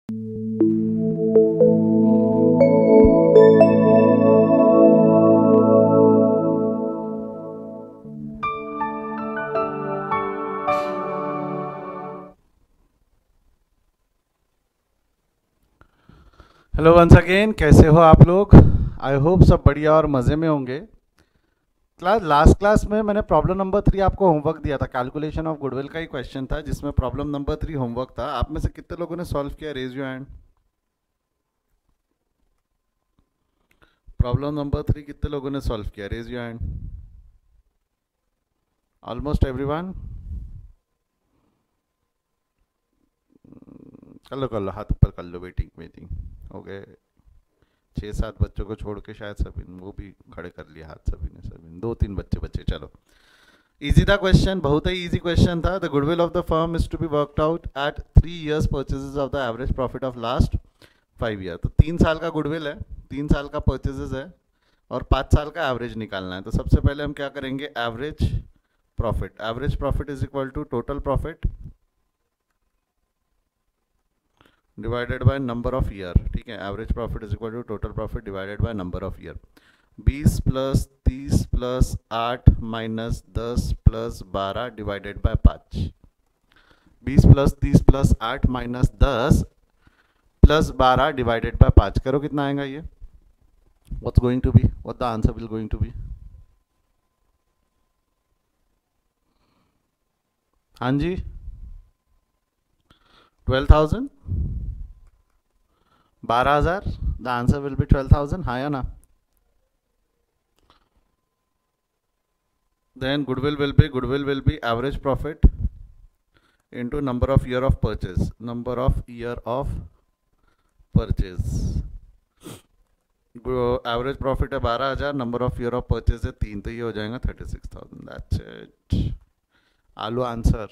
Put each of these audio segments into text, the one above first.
Hello once again, कैसे हो आप लोग? आई होप सब बढ़िया और मज़े में होंगे। लास्ट क्लास में मैंने प्रॉब्लम नंबर 3 आपको होमवर्क दिया था। कैलकुलेशन ऑफ गुडविल का ही क्वेश्चन था जिसमें प्रॉब्लम नंबर 3 होमवर्क था। आप में से कितने लोगों ने सॉल्व किया? Raise your hand. Problem number 3 कितने लोगों ने सॉल्व किया? Raise your hand. Almost everyone. कर लो, हाथ ऊपर कर लो। वेटिंग वेटिंग हो गए। 6-7 बच्चों को छोड़ के शायद सभी, वो भी खड़े कर लिया हाथ सभी ने। 2-3 बच्चे बच्चे। चलो, इजी था क्वेश्चन, बहुत ही इजी क्वेश्चन था। The goodwill of the firm is to be worked out at 3 years purchases of the average profit of last 5 year। तो 3 साल का गुडविल है, 3 साल का परचेजेस है और 5 साल का एवरेज निकालना है। तो सबसे पहले हम क्या करेंगे? Average profit. Average profit is equal to total profit divided by number of year. ठीक है, average profit is equal to total profit divided by number of year. 20 + 30 + 8 - 10 + 12 divided by 5। 20 + 30 + 8 - 10 + 12 divided by 5 करो, कितना आएगा ये? What's going to be? What the answer will going to be? हाँ जी, 12,000, 12,000। The answer will be 12,000। हाँ या ना? Then goodwill will be average profit into number of year of purchase. Number of year of purchase. Average profit है 12,000, number of year of purchase है 3, तो ये हो जाएगा 36,000। That's it. आलू आंसर।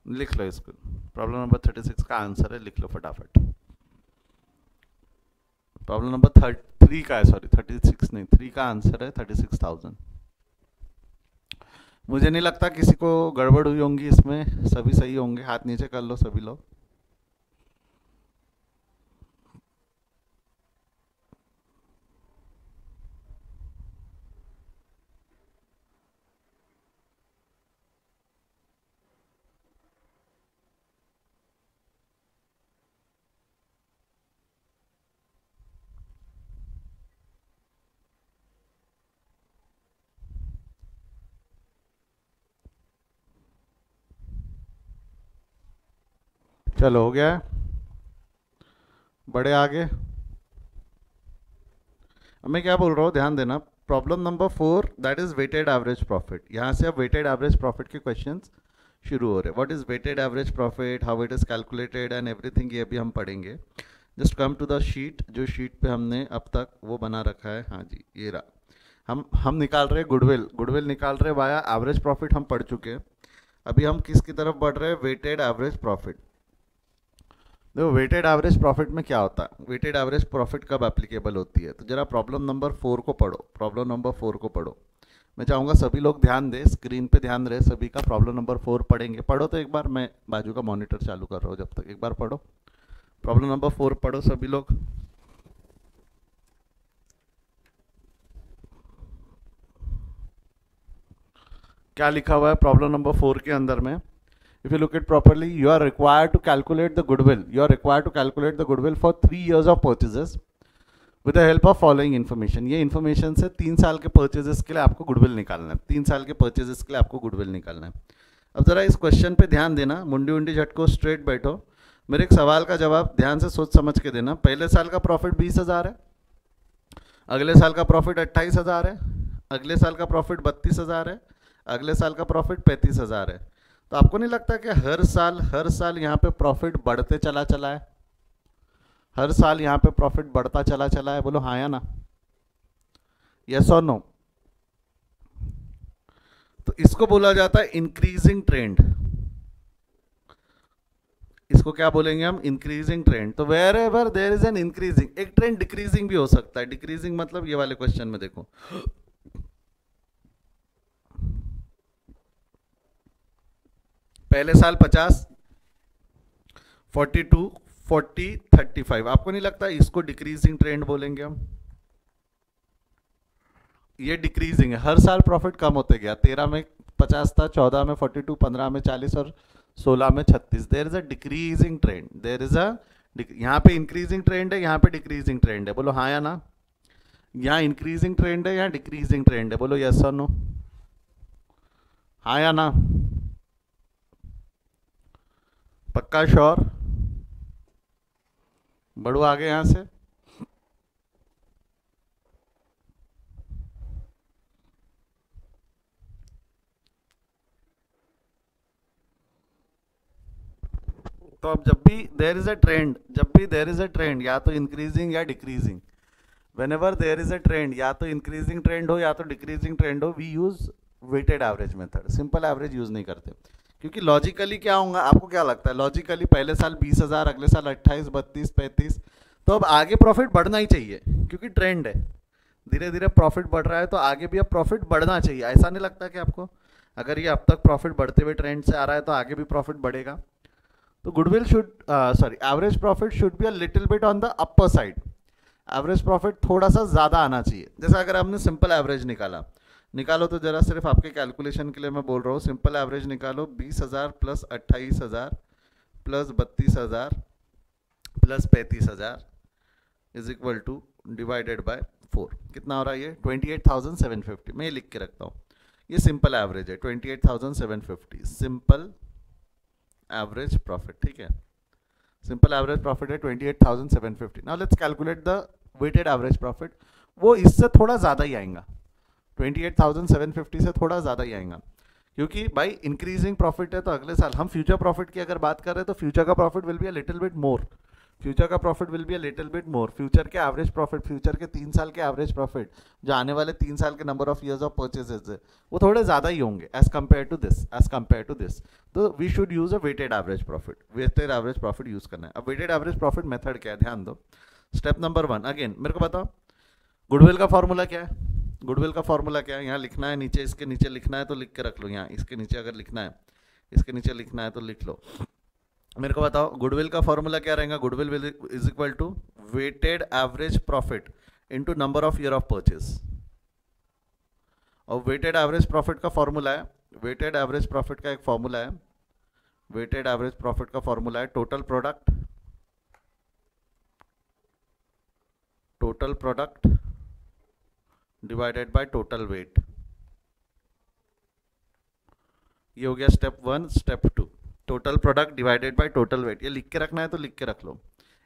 लिख लो इसको। प्रॉब्लम नंबर 36 का आंसर है, लिख लो फटाफट। प्रॉब्लम नंबर 3 का है, सॉरी 36 नहीं, 3 का आंसर है 36,000। मुझे नहीं लगता किसी को गड़बड़ हुई होंगी इसमें, सभी सही होंगे। हाथ नीचे कर लो सभी लोग। चलो, हो गया है। बड़े आगे। अब मैं क्या बोल रहा हूँ, ध्यान देना। Problem number 4 that is weighted average profit. यहाँ से अब वेटेड एवरेज प्रॉफिट के क्वेश्चंस शुरू हो रहे हैं। What is weighted average profit, how it is calculated and everything, ये भी हम पढ़ेंगे। Just come to the sheet. जो शीट पे हमने अब तक वो बना रखा है, हाँ जी ये रहा। हम निकाल रहे हैं गुडविल। गुडविल निकाल रहे वाया एवरेज प्रॉफिट, हम पढ़ चुके हैं। अभी हम किसकी तरफ बढ़ रहे हैं? Weighted average profit. देखो, वेटेड एवरेज प्रॉफिट में क्या होता है, वेटेड एवरेज प्रॉफिट कब एप्लीकेबल होती है? तो जरा प्रॉब्लम नंबर 4 को पढ़ो। प्रॉब्लम नंबर 4 को पढ़ो। मैं चाहूँगा सभी लोग ध्यान दें, स्क्रीन पे ध्यान रहे सभी का। प्रॉब्लम नंबर 4 पढ़ेंगे। पढ़ो तो एक बार, मैं बाजू का मॉनिटर चालू कर रहा हूँ जब तक। एक बार पढ़ो, प्रॉब्लम नंबर 4 पढ़ो सभी लोग। क्या लिखा हुआ है प्रॉब्लम नंबर 4 के अंदर में? If you look at properly, you are required to calculate the goodwill. You are required to calculate the goodwill for 3 years of purchases with the help of following information. ये information से 3 साल के purchases के लिए आपको goodwill निकालना है। 3 साल के purchases के लिए आपको goodwill निकालना है। अब जरा इस क्वेश्चन पे ध्यान देना। मुंडी उंडी झटको, स्ट्रेट बैठो। मेरे एक सवाल का जवाब ध्यान से सोच समझ के देना। पहले साल का प्रॉफिट 20,000 है, अगले साल का प्रॉफिट 28,000 है, अगले साल का प्रॉफिट 32,000 है, अगले साल का प्रॉफिट 35,000 है। तो आपको नहीं लगता कि हर साल यहाँ पे प्रॉफिट बढ़ते चला है? हर साल यहाँ पे प्रॉफिट बढ़ता चला है? बोलो हाँ या ना, यस और नो। तो इसको बोला जाता है इंक्रीजिंग ट्रेंड। इसको क्या बोलेंगे हम? Increasing trend. तो wherever there is an increasing, एक ट्रेंड डिक्रीजिंग भी हो सकता है। डिक्रीजिंग मतलब ये वाले क्वेश्चन में देखो, पहले साल 50, 42, 40, 35। आपको नहीं लगता इसको डिक्रीजिंग ट्रेंड बोलेंगे हम? ये डिक्रीजिंग है, हर साल प्रॉफिट कम होते गया। 13 में 50 था, 14 में 42, 15 में 40 और 16 में 36। There is a decreasing trend, there is a, यहाँ पे इंक्रीजिंग ट्रेंड है, यहाँ पे डिक्रीजिंग ट्रेंड है। बोलो हाँ या ना? यहाँ इंक्रीजिंग ट्रेंड है, यहाँ डिक्रीजिंग ट्रेंड है। बोलो यस और नो, हाँ या ना? पक्का श्योर? बढ़ो आगे यहां से। तो अब जब भी देयर इज अ ट्रेंड, जब भी देयर इज अ ट्रेंड, या तो इंक्रीजिंग या decreasing, whenever there is a trend, या तो इंक्रीजिंग ट्रेंड हो या तो डिक्रीजिंग ट्रेंड हो, we use weighted average method, simple average use नहीं करते। क्योंकि लॉजिकली क्या होगा, आपको क्या लगता है? लॉजिकली पहले साल 20,000, अगले साल 28, 32, 35, तो अब आगे प्रॉफिट बढ़ना ही चाहिए, क्योंकि ट्रेंड है, धीरे धीरे प्रॉफिट बढ़ रहा है, तो आगे भी अब प्रॉफिट बढ़ना चाहिए। ऐसा नहीं लगता कि आपको, अगर ये अब तक प्रॉफिट बढ़ते हुए ट्रेंड से आ रहा है तो आगे भी प्रॉफिट बढ़ेगा? तो goodwill should, sorry, average profit should be a little bit on the upper side. Average profit थोड़ा सा ज़्यादा आना चाहिए। जैसे अगर आपने सिंपल एवरेज निकालो तो जरा सिर्फ आपके कैलकुलेशन के लिए मैं बोल रहा हूँ, सिंपल एवरेज निकालो। 20,000 plus 28,000 plus 32,000 plus 35,000 is equal two divided by 4। कितना हो रहा है ये? 28,750। मैं ये लिख के रखता हूँ, ये सिंपल एवरेज है, 28,750 सिंपल एवरेज प्रॉफिट। ठीक है, सिंपल एवरेज प्रॉफिट है 28,750। Now let's calculate the weighted average profit. वो इससे थोड़ा ज़्यादा ही आएगा, 28,750 से थोड़ा ज़्यादा ही आएगा, क्योंकि भाई इंक्रीजिंग प्रॉफिट है। तो अगले साल हम फ्यूचर प्रॉफिट की अगर बात कर रहे हैं तो फ्यूचर का profit will be a little bit more, future का profit will be a little bit more. Future के एवरेज प्रॉफिट, फ्यूचर के 3 साल के एवरेज प्रॉफिट, जो आने वाले 3 साल के number of years of purchases है, वो थोड़े ज़्यादा ही होंगे as compared to this, as compared to this. तो we should use a weighted average profit, weighted average profit use करना है। अब वेटेड एवरेज प्रॉफिट मेथड क्या है, ध्यान दो। स्टेप नंबर 1, अगेन मेरे को बताओ, गुडविल का फॉर्मूला क्या है? गुडविल का फॉर्मूला क्या है? यहाँ लिखना है नीचे, इसके नीचे लिखना है तो लिख के रख लो। यहाँ इसके नीचे अगर लिखना है, इसके नीचे लिखना है तो लिख लो। मेरे को बताओ गुडविल का फॉर्मूला क्या रहेगा? Goodwill is equal to weighted average profit into number of year of purchase. और वेटेड एवरेज प्रॉफिट का फॉर्मूला है, वेटेड एवरेज प्रॉफिट का एक फॉर्मूला है, वेटेड एवरेज प्रॉफिट का फॉर्मूला है total product, total product divided by total weight. ये हो गया step 1। Step 2, total product divided by total weight. ये लिख के रखना है तो लिख के रख लो।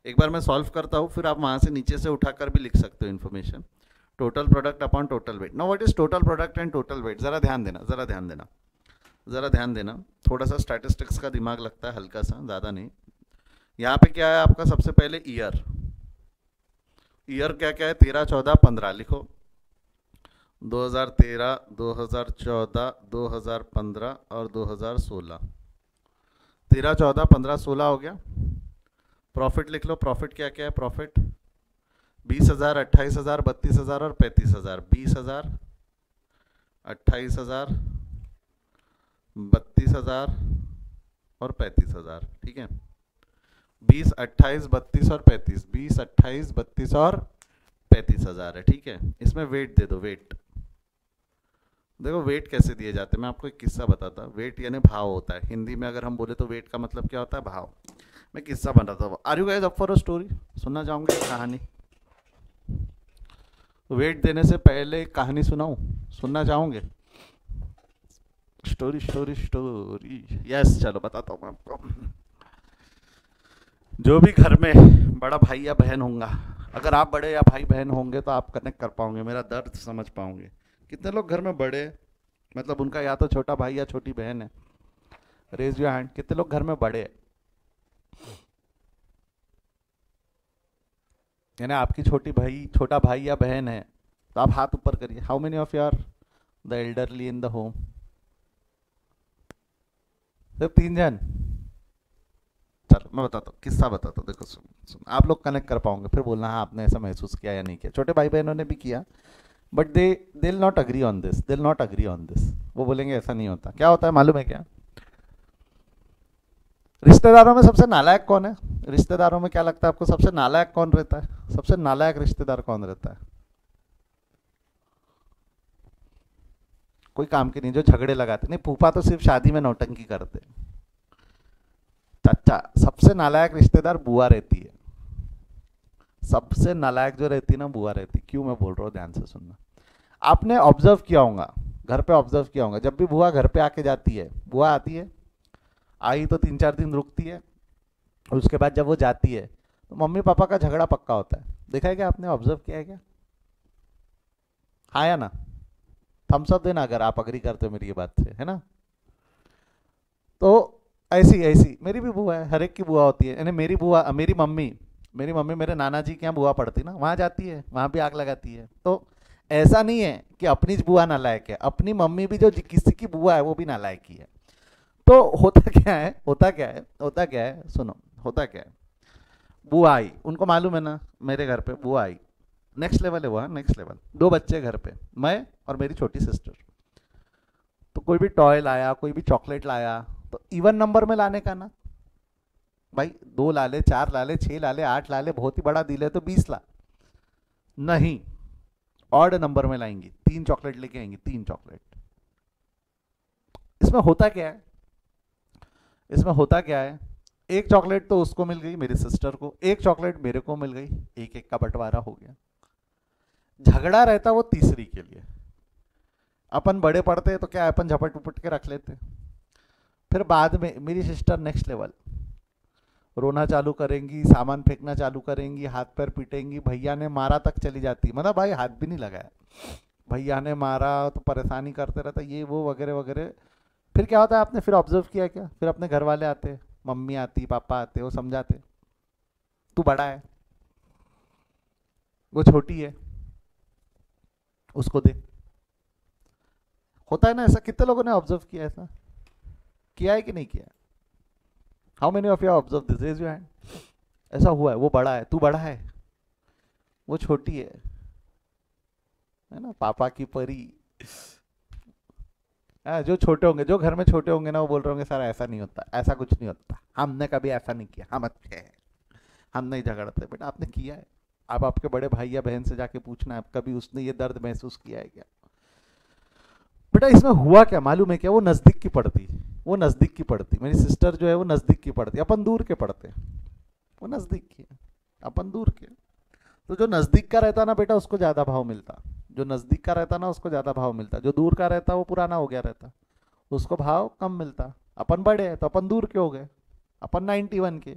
एक बार मैं सॉल्व करता हूँ, फिर आप वहाँ से नीचे से उठाकर भी लिख सकते हो information. Total product upon total wait. Now what is total product and total weight? ज़रा ध्यान देना, ज़रा ध्यान देना, ज़रा ध्यान देना। थोड़ा सा स्टैटिस्टिक्स का दिमाग लगता है, हल्का सा, ज़्यादा नहीं। यहाँ पे क्या है आपका? सबसे पहले ईयर, ईयर क्या क्या है? 13, 14, 15 लिखो। 2013, 2014, 2015 और 2016। 13, 14, 15, 16 हो गया। प्रॉफिट लिख लो। प्रॉफिट क्या क्या है? प्रॉफिट 20,000, 28,000, 32,000 और 35,000। 20,000, 28,000, 32,000 और 35,000। ठीक है, 20, 28, 32 और 35, 20, 28, 32 और 35,000 है। ठीक है, इसमें वेट दे दो। वेट देखो, वेट कैसे दिए जाते हैं, मैं आपको एक किस्सा बताता। वेट यानी भाव होता है, हिंदी में अगर हम बोले तो वेट का मतलब क्या होता है? भाव। मैं किस्सा बताता हूँ। Are you guys up for a story? सुनना चाहोगे कहानी? वेट देने से पहले एक कहानी सुनाऊं? सुनना चाहोगे? स्टोरी स्टोरी स्टोरी, यस, चलो बताता हूँ मैं आपको। जो भी घर में बड़ा भाई या बहन होगा, अगर आप बड़े या भाई बहन होंगे तो आप कनेक्ट कर पाओगे, मेरा दर्द समझ पाओगे। कितने लोग घर में बड़े, मतलब उनका या तो छोटा भाई या छोटी बहन है? Raise your hand. कितने लोग घर में बड़े हैं? यानी आपकी छोटा भाई या बहन है तो आप हाथ ऊपर करिए। How many of you are the elderly in the home? सिर्फ 3 जन? चलो मैं बताता हूँ, किस्सा बताता हूँ। देखो सुन, आप लोग कनेक्ट कर पाओगे, फिर बोलना हाँ आपने ऐसा महसूस किया या नहीं किया। छोटे भाई बहनों ने भी किया, but they will not agree on this, they will not agree on this. वो बोलेंगे ऐसा नहीं होता। क्या होता है मालूम है क्या? रिश्तेदारों में सबसे नालायक कौन है? रिश्तेदारों में क्या लगता है आपको सबसे नालायक कौन रहता है? सबसे नालायक रिश्तेदार कौन रहता है? कोई काम के नहीं, जो झगड़े लगाते नहीं। फूफा तो सिर्फ शादी में नौटंकी करते। चाचा, सबसे नालायक रिश्तेदार बुआ रहती है। सबसे नालायक जो रहती है ना, बुआ रहती। क्यों मैं बोल रहा हूँ, ध्यान से सुनना। आपने ऑब्जर्व किया होगा, घर पे ऑब्जर्व किया होगा, जब भी बुआ घर पे आके जाती है, बुआ आती है, आई तो 3-4 दिन रुकती है, और उसके बाद जब वो जाती है तो मम्मी पापा का झगड़ा पक्का होता है। देखा है क्या आपने, ऑब्जर्व किया है क्या? हाँ या ना? थम्स अप देना अगर आप अग्री करते हो मेरी ये बात से, है ना? तो ऐसी ऐसी मेरी भी बुआ है, हर एक की बुआ होती है। यानी मेरी बुआ, मेरी मम्मी मेरे नाना जी के यहाँ बुआ पड़ती ना, वहाँ जाती है, वहाँ भी आग लगाती है। तो ऐसा नहीं है कि अपनी बुआ नालायक है, अपनी मम्मी भी जो किसी की बुआ है वो भी नालायक ही है। तो होता क्या है, होता क्या है, सुनो, होता क्या है। बुआ आई, उनको मालूम है ना मेरे घर पे बुआ आई, नेक्स्ट लेवल है वो, नेक्स्ट लेवल। 2 बच्चे घर पे, मैं और मेरी छोटी सिस्टर। तो कोई भी टॉय लाया, कोई भी चॉकलेट लाया, तो इवन नंबर में लाने का ना भाई, 2 ला ले, 4 ला ले, 6 ला ले, 8 ला ले, बहुत ही बड़ा दिल है तो 20 ला। नहीं, ऑड नंबर में लाएंगी, 3 चॉकलेट लेके आएंगी, 3 चॉकलेट। इसमें होता क्या है, इसमें होता क्या है, एक चॉकलेट तो उसको मिल गई मेरी सिस्टर को, एक चॉकलेट मेरे को मिल गई, एक एक का बंटवारा हो गया। झगड़ा रहता वो तीसरी के लिए। अपन बड़े पड़ते तो क्या, अपन झपट उपट के रख लेते। फिर बाद में मेरी सिस्टर नेक्स्ट लेवल, रोना चालू करेंगी, सामान फेंकना चालू करेंगी, हाथ पैर पीटेंगी, भैया ने मारा तक चली जाती। मतलब भाई हाथ भी नहीं लगाया, भैया ने मारा तो परेशानी करते रहता, ये वो वगैरह वगैरह। फिर क्या होता है, आपने फिर ऑब्जर्व किया क्या, फिर अपने घर वाले आते, मम्मी आती, पापा आते, वो समझाते, तू बड़ा है, वो छोटी है, उसको दे। होता है ना ऐसा, कितने लोगों ने ऑब्जर्व किया, ऐसा किया है कि नहीं किया? How many of you observe this, raise your hand. ऐसा हुआ है, वो बड़ा है, तू बड़ा है, वो छोटी है ना, पापा की परी। जो छोटे होंगे, जो घर में छोटे होंगे ना, वो बोल रहे होंगे सर ऐसा नहीं होता, ऐसा कुछ नहीं होता, हमने कभी ऐसा नहीं किया, हम अच्छे हैं, हम नहीं झगड़ते। बेटा आपने किया है, आप आपके बड़े भाई या बहन से जाके पूछना है, कभी उसने ये दर्द महसूस किया है क्या? बेटा इसमें हुआ क्या मालूम है क्या, वो नजदीक की पड़ती, वो नजदीक की पड़ती, मेरी सिस्टर जो है वो नजदीक की पड़ती, अपन दूर के पड़ते, वो नजदीक की है, अपन दूर के। तो जो नजदीक का रहता ना बेटा, उसको ज्यादा भाव मिलता, जो नजदीक का रहता ना उसको ज्यादा भाव मिलता, जो दूर का रहता वो पुराना हो गया रहता, उसको भाव कम मिलता। अपन बड़े हैं तो अपन दूर के हो गए, अपन 91 के,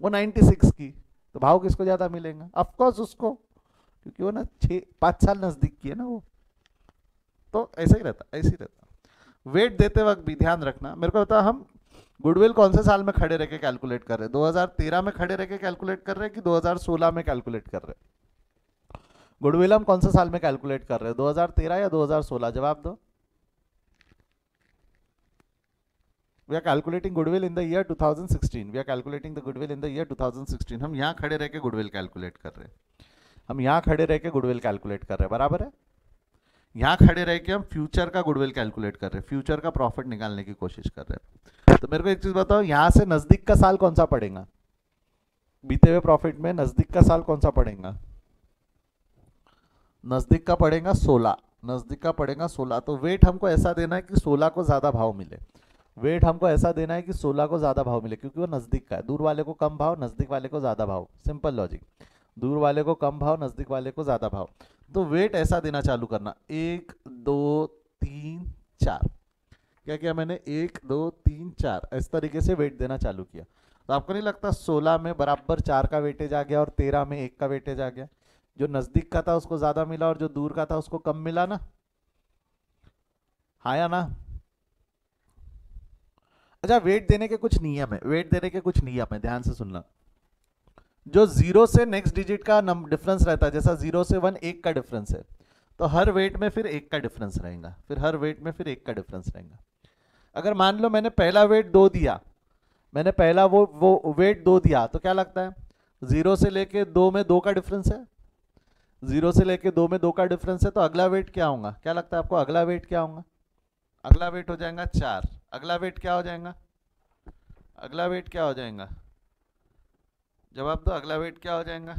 वो 96 की, तो भाव किसको ज्यादा मिलेगा? ऑफकोर्स उसको, क्योंकि वो ना 6-5 साल नजदीक की है ना वो। तो ऐसा ही रहता, ऐसे ही रहता। वेट देते वक्त भी ध्यान रखना, मेरे को बता, हम गुडविल कौन से साल में खड़े रह के कैलकुलेट कर रहे हैं? 2013 में खड़े रह के कैलकुलेट कर रहे हैं कि 2016 में कैलकुलेट कर रहे हैं? गुडविल हम कौन से साल में कैलकुलेट कर रहे हैं, 2013 या 2016? जवाब दो। We are calculating goodwill in the year 2016. We are calculating the goodwill in the year 2016. हम यहाँ खड़े रह के गुडविल कैलकुलेट कर रहे हैं, हम यहाँ खड़े रह के गुडविल कैलकुलेट कर रहे हैं, बराबर है? यहाँ खड़े रह के हम फ्यूचर का गुडविल कैलकुलेट कर रहे हैं, फ्यूचर का प्रॉफिट निकालने की कोशिश कर रहे हैं। तो मेरे को एक चीज बताओ, यहाँ से नजदीक का साल कौन सा पड़ेगा? बीते हुए प्रॉफिट में नजदीक का साल कौन सा पड़ेगा? नजदीक का पड़ेगा 16, नजदीक का पड़ेगा 16। तो वेट हमको ऐसा देना है कि 16 को ज्यादा भाव मिले, वेट हमको ऐसा देना है कि 16 को ज्यादा भाव मिले, क्योंकि वो नजदीक का है। दूर वाले को कम भाव, नजदीक वाले को ज्यादा भाव, सिंपल लॉजिक। दूर वाले को कम भाव, नजदीक वाले को ज्यादा भाव। तो वेट ऐसा देना चालू करना, 1 2 3 4। क्या किया मैंने, 1 2 3 4, इस तरीके से वेट देना चालू किया। तो आपको नहीं लगता 16 में बराबर 4 का वेटेज आ गया और 13 में 1 का वेटेज आ गया? जो नजदीक का था उसको ज्यादा मिला और जो दूर का था उसको कम मिला ना, हाँ या ना? अच्छा, वेट देने के कुछ नियम है, वेट देने के कुछ नियम है, ध्यान से सुनना। जो 0 से नेक्स्ट डिजिट का डिफरेंस रहता है, जैसा 0 से 1 1 का डिफरेंस है, तो हर वेट में फिर 1 का डिफरेंस रहेगा, फिर हर वेट में फिर 1 का डिफरेंस रहेगा। अगर मान लो मैंने पहला वेट 2 दिया, मैंने पहला वो वेट 2 दिया, तो क्या लगता है 0 से लेके 2 में 2 का डिफरेंस है, 0 से लेके 2 में 2 का डिफरेंस है, तो अगला वेट क्या होगा? क्या लगता है आपको अगला वेट क्या होगा? अगला वेट हो जाएगा 4। अगला वेट क्या हो जाएगा? अगला वेट क्या हो जाएगा? जवाब दो, अगला वेट क्या हो जाएगा?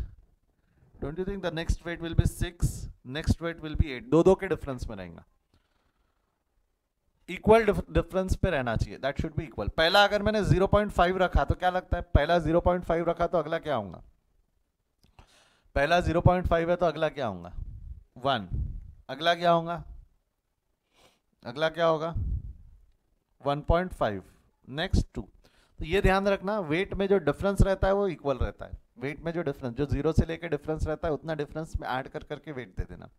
Don't you think the next weight will be 6, next weight will be 8, दो दो के डिफरेंस में रहेगा। इक्वल डिफरेंस पे रहना चाहिए, दैट शुड बी इक्वल। पहला अगर मैंने 0.5 रखा तो क्या लगता है, पहला 0.5 रखा तो अगला क्या होगा? पहला 0.5 है तो अगला क्या होगा? 1। अगला क्या होगा? अगला क्या होगा? 1.5। नेक्स्ट 2। तो ये ध्यान रखना, वेट में जो डिफरेंस रहता है वो इक्वल रहता है। वेट में जो डिफरेंस, जो 0 से लेकर डिफरेंस रहता है, उतना डिफरेंस में ऐड कर करके वेट दे देना।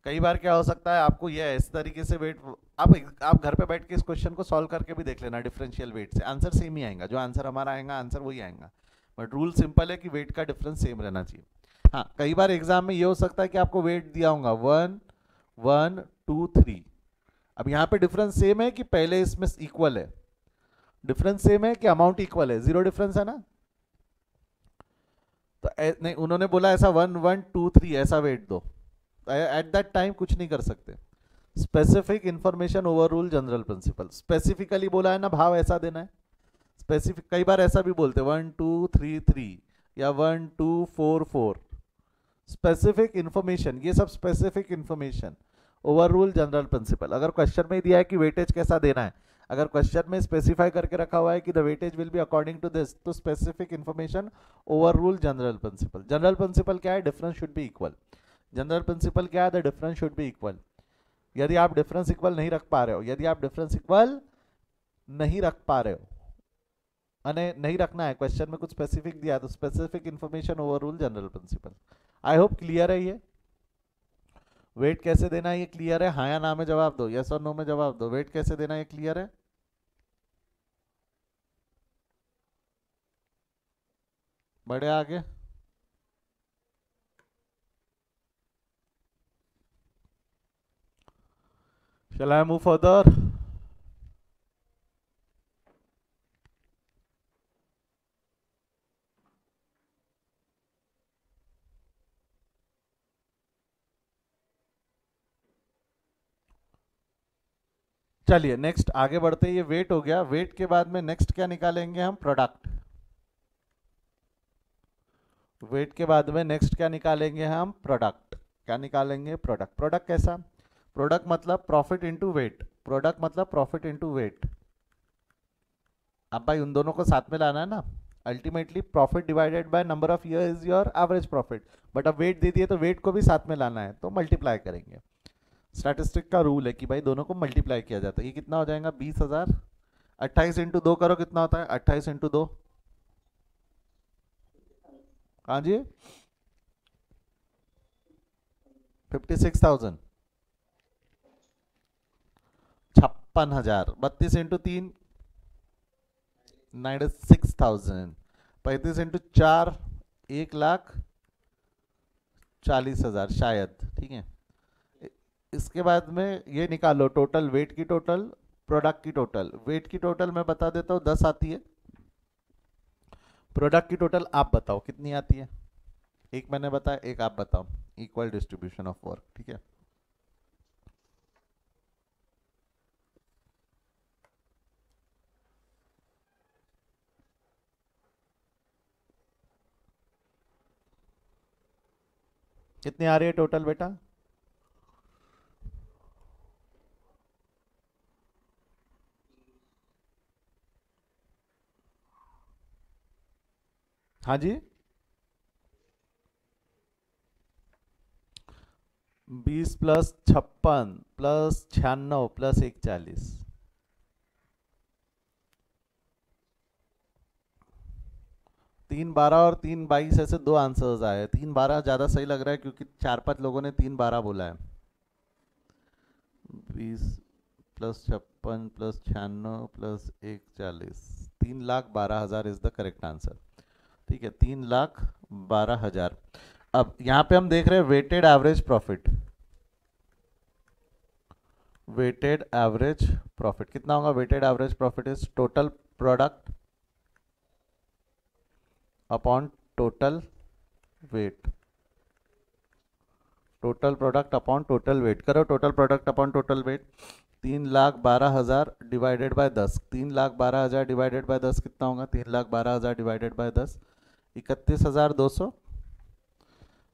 कई बार क्या हो सकता है, आपको ये इस तरीके से वेट, आप घर पे बैठ के इस क्वेश्चन को सॉल्व करके भी देख लेना डिफरेंशियल वेट से, आंसर सेम ही आएगा, जो आंसर हमारा आएगा आंसर वही आएगा, बट रूल सिंपल है कि वेट का डिफरेंस सेम रहना चाहिए। हाँ, कई बार एग्जाम में ये हो सकता है कि आपको वेट दिया होगा 1 1 2 3। अब यहाँ पे डिफरेंस सेम है कि पहले इसमें इक्वल है? डिफरेंस सेम है कि अमाउंट इक्वल है? 0 डिफरेंस है ना। तो नहीं, उन्होंने बोला ऐसा 1 1 2 3 ऐसा वेट दो, एट दैट टाइम कुछ नहीं कर सकते। Specific information over rule general principal, specifically बोला है ना, भाव ऐसा देना है स्पेसिफिक। कई बार ऐसा भी बोलते 1 2 3 3 या 1 2 4 4। स्पेसिफिक इंफॉर्मेशन, ये सब specific information over rule general principal. अगर क्वेश्चन में दिया है कि वेटेज कैसा देना है, अगर क्वेश्चन में स्पेसिफाई करके रखा हुआ है कि the weightage will be according to this, तो specific information over rule general principle. General principle क्या है? Difference should be equal. General principle क्या है? The difference should be equal. यदि आप डिफरेंस इक्वल नहीं रख पा रहे हो, यदि आप डिफरेंस इक्वल नहीं रख पा रहे हो, अने नहीं रखना है, क्वेश्चन में कुछ स्पेसिफिक दिया तो specific information over rule general principal. I hope clear है ये। वेट कैसे देना है ये क्लियर है? हाँ या ना में जवाब दो, यस और नो में जवाब दो। वेट कैसे देना है ये क्लियर है? बढ़े आगे। Shall I move further? चलिए नेक्स्ट आगे बढ़ते, ये वेट हो गया। वेट के बाद में नेक्स्ट क्या निकालेंगे हम? प्रोडक्ट। वेट के बाद में नेक्स्ट क्या निकालेंगे हम? प्रोडक्ट। क्या निकालेंगे? प्रोडक्ट। प्रोडक्ट कैसा? प्रोडक्ट मतलब प्रॉफिट इनटू वेट। प्रोडक्ट मतलब प्रॉफिट इनटू वेट। अब भाई उन दोनों को साथ में लाना है ना। Ultimately profit divided by number of year is your average profit, but अब वेट दे दिए तो वेट को भी साथ में लाना है, तो मल्टीप्लाई करेंगे। स्टैटिस्टिक का रूल है कि भाई दोनों को मल्टीप्लाई किया जाता है। ये कितना हो जाएगा? 20,000। 28 इंटू 2 करो, कितना होता है? 28 इंटू 2, हाँ जी, 56,000। 56,000। 32 इंटू 3, 96,000। 35 इंटू 4, 1,40,000 शायद, ठीक है। इसके बाद में ये निकालो टोटल वेट की टोटल, प्रोडक्ट की टोटल। वेट की टोटल मैं बता देता हूँ 10 आती है। प्रोडक्ट की टोटल आप बताओ कितनी आती है? एक मैंने बताया, एक आप बताओ। इक्वल डिस्ट्रीब्यूशन ऑफ वर्क, ठीक है। कितनी आ रही है टोटल बेटा? हाँ जी, 20 प्लस 56 प्लस 96 प्लस 140, 312 और 322 ऐसे दो आंसर्स आए। 312 ज़्यादा सही लग रहा है क्योंकि 4-5 लोगों ने 312 बोला है। 20 plus 56 plus 96 plus 140, 3,12,000 is the correct answer, ठीक है। 3,12,000। अब यहाँ पे हम देख रहे हैं weighted average profit. Weighted average profit कितना होगा? Weighted average profit is total product upon total weight. Total product upon total weight करो, total product upon total weight. 3,12,000 divided by 10, 3,12,000 divided by 10 कितना होगा? 3,12,000 डिवाइडेड बाय 10 31,200।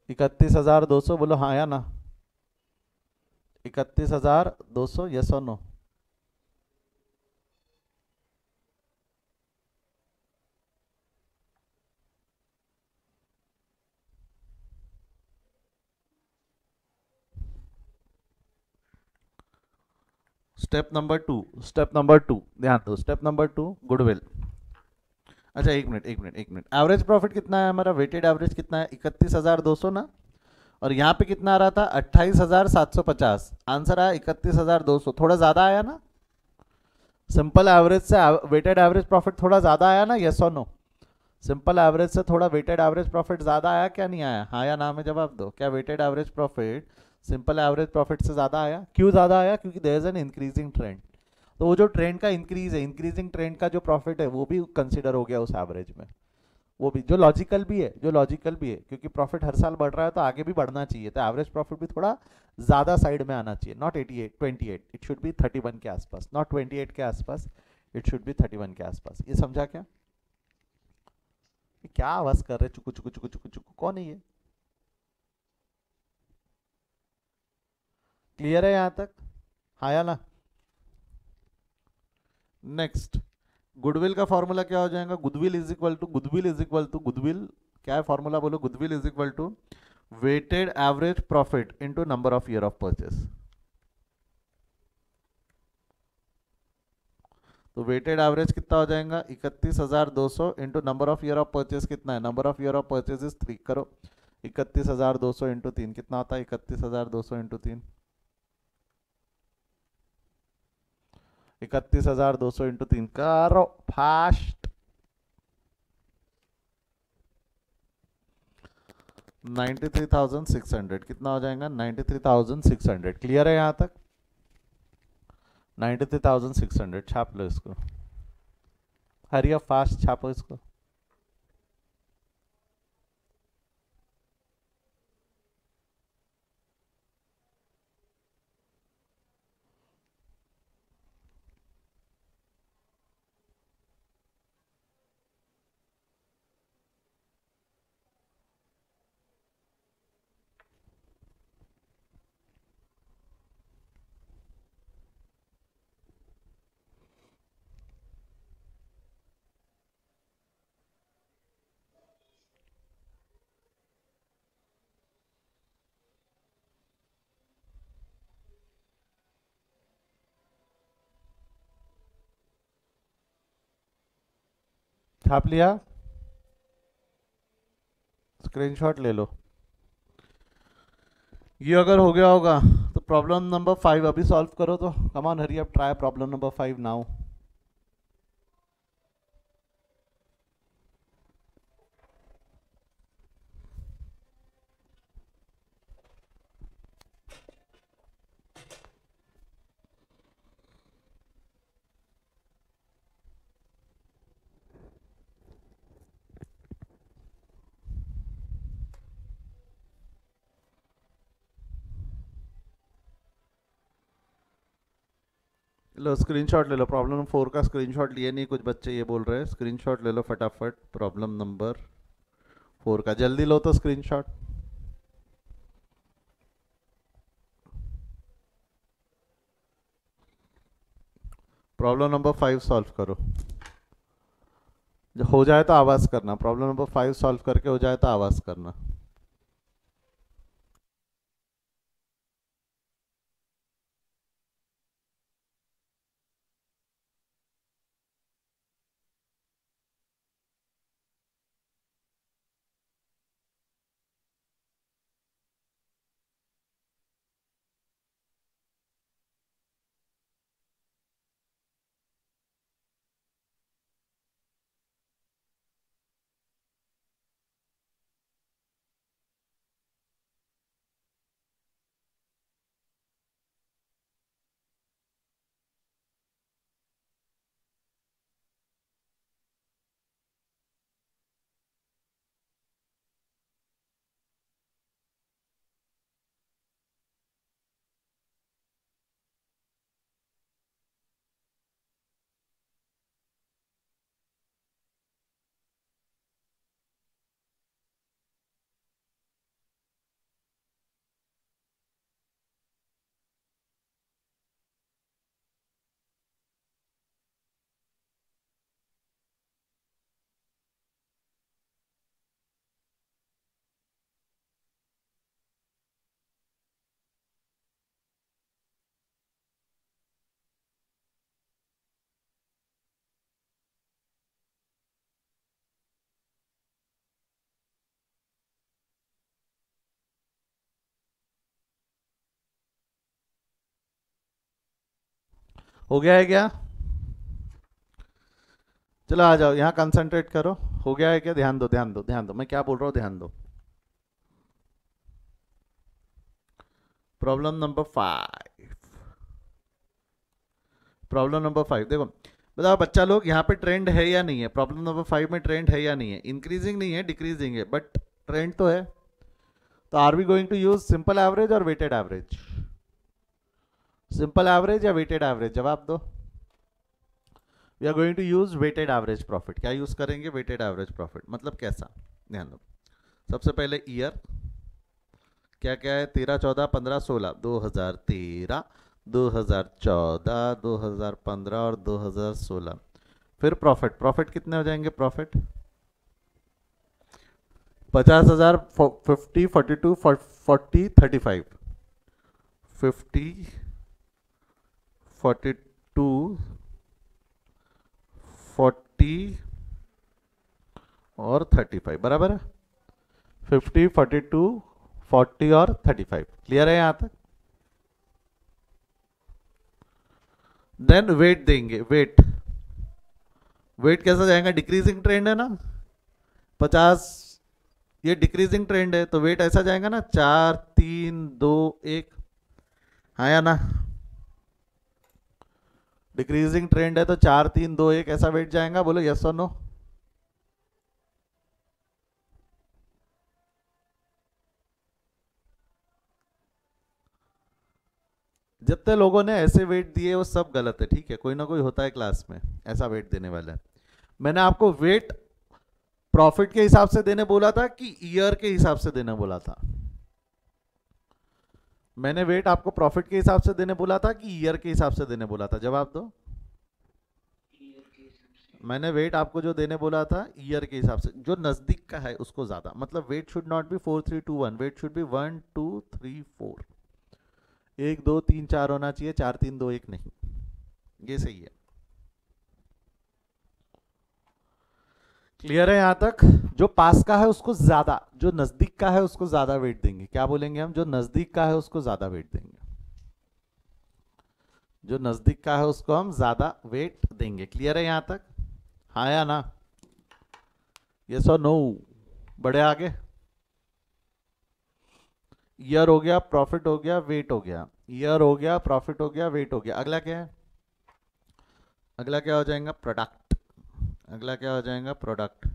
31,200 बोलो हाँ या ना? 31,200, yes और नो? स्टेप नंबर टू ध्यान दो। Step number two, goodwill. अच्छा एक मिनट। एवरेज प्रॉफिट कितना है हमारा? वेटेड एवरेज कितना है? 31,200 ना। और यहाँ पे कितना आ रहा था? 28,750। आंसर आया 31,200, थोड़ा ज्यादा आया ना? सिंपल एवरेज से वेटेड एवरेज प्रॉफिट थोड़ा ज्यादा आया ना? यस और नो? सिंपल एवरेज से थोड़ा वेटेड एवरेज प्रॉफिट ज्यादा आया क्या नहीं आया? हाँ या ना में जवाब दो। क्या weighted average profit simple average profit से ज्यादा आया? क्यों ज्यादा आया? क्योंकि there is an increasing trend. तो वो जो ट्रेंड का इंक्रीज है, इंक्रीजिंग ट्रेंड का जो प्रॉफिट है वो भी कंसिडर हो गया उस एवरेज में। वो भी जो लॉजिकल भी है, जो लॉजिकल भी है, क्योंकि प्रॉफिट हर साल बढ़ रहा है तो आगे भी बढ़ना चाहिए, तो एवरेज प्रॉफिट भी थोड़ा ज्यादा साइड में आना चाहिए। नॉट 88 28, इट शुड बी 31 के आसपास, नॉट 28 के आसपास, इट शुड बी 31 के आसपास। ये समझा क्या? ये क्या आवाज कर रहे? चुकू चुकू चुकू चुकू चुकू, कौन है ये? क्लियर है यहाँ तक? हाँ या ना? नेक्स्ट, गुडविल का फॉर्मूला क्या हो जाएगा? गुडविल क्या है फॉर्मूला? बोलो। Goodwill is equal to weighted average profit into number of year of purchase. तो वेटेड एवरेज कितना हो जाएगा? 31,200 into number of year of purchase कितना है? Number of year of purchase is 3 करो। 31,200 इंटू 3 कितना आता है? 31,200 इंटू 3, 31,200 इंटू 3 करो फास्ट। 93,600 कितना हो जाएगा? 93,600। क्लियर है यहाँ तक? 93,600 छाप लो इसको। हरी अप फास्ट छापो इसको। छाप लिया? स्क्रीनशॉट ले लो। ये अगर हो गया होगा तो प्रॉब्लम नंबर 5 अभी सॉल्व करो। तो come on hurry up, try problem number 5 now. Low screenshot ले लो। प्रॉब्लम नंबर 4 का स्क्रीनशॉट लिए नहीं कुछ बच्चे, ये बोल रहे हैं। स्क्रीनशॉट ले लो फटाफट प्रॉब्लम नंबर 4 का, जल्दी लो तो स्क्रीनशॉट। प्रॉब्लम नंबर 5 सॉल्व करो। जो हो जाए तो आवाज करना। प्रॉब्लम नंबर 5 सॉल्व करके हो जाए तो आवाज करना। हो गया है क्या? चलो आ जाओ, यहाँ कंसंट्रेट करो। हो गया है क्या? ध्यान दो ध्यान दो ध्यान दो, मैं क्या बोल रहा हूँ ध्यान दो। Problem number 5। प्रॉब्लम नंबर 5 देखो, बताओ बच्चा लोग, यहाँ पे ट्रेंड है या नहीं है? प्रॉब्लम नंबर 5 में ट्रेंड है या नहीं है? इंक्रीजिंग नहीं है, डिक्रीजिंग है, बट ट्रेंड तो है। तो are we going to use simple average और वेटेड एवरेज? सिंपल एवरेज या वेटेड एवरेज? जवाब दो। We are going to use weighted average profit. क्या यूज करेंगे? Weighted average profit. मतलब कैसा? ध्यान दो। सबसे पहले ईयर क्या क्या है? 13, 14, 15, 16। 2013, 2014, 2015 और 2016। फिर प्रॉफिट, प्रॉफिट कितने हो जाएंगे? प्रॉफिट 50,000, 50, 42, 40, 35। 50, 42, 40 और 35 बराबर है। 50, 42, 40 और 35। क्लियर है यहां तक? देन वेट देंगे। वेट, वेट कैसा जाएगा? डिक्रीजिंग ट्रेंड है ना 50, ये डिक्रीजिंग ट्रेंड है तो वेट ऐसा जाएगा ना 4, 3, 2, 1। हाँ या ना? डिक्रीजिंग ट्रेंड है तो 4, 3, 2, 1 ऐसा वेट जाएगा। बोलो यस और नो। जितने लोगों ने ऐसे वेट दिए वो सब गलत है, ठीक है? कोई ना कोई होता है क्लास में ऐसा वेट देने वाला है। मैंने आपको वेट प्रॉफिट के हिसाब से देने बोला था कि ईयर के हिसाब से देने बोला था? मैंने वेट आपको प्रॉफिट के हिसाब से देने बोला था कि ईयर के हिसाब से देने बोला था? जवाब दो। मैंने वेट आपको जो देने बोला था ईयर के हिसाब से, जो नजदीक का है उसको ज्यादा। मतलब weight should not be 4, 3, 2, 1। Weight should be 1, 2, 3, 4। 1, 2, 3, 4 होना चाहिए, 4, 3, 2, 1 नहीं। ये सही है। क्लियर है यहां तक? जो पास का है उसको ज्यादा, जो नजदीक का है उसको ज्यादा वेट देंगे। क्या बोलेंगे हम? जो नजदीक का है उसको ज्यादा वेट देंगे। जो नजदीक का है उसको हम ज्यादा वेट देंगे। क्लियर है यहां तक? हाँ या ना? यस और नो? बड़े आगे। ईयर हो गया, प्रॉफिट हो गया, वेट हो गया। ईयर हो गया, प्रॉफिट हो गया, वेट हो गया। अगला क्या है? अगला क्या हो जाएगा? प्रोडक्ट। अगला क्या हो जाएगा? प्रोडक्ट।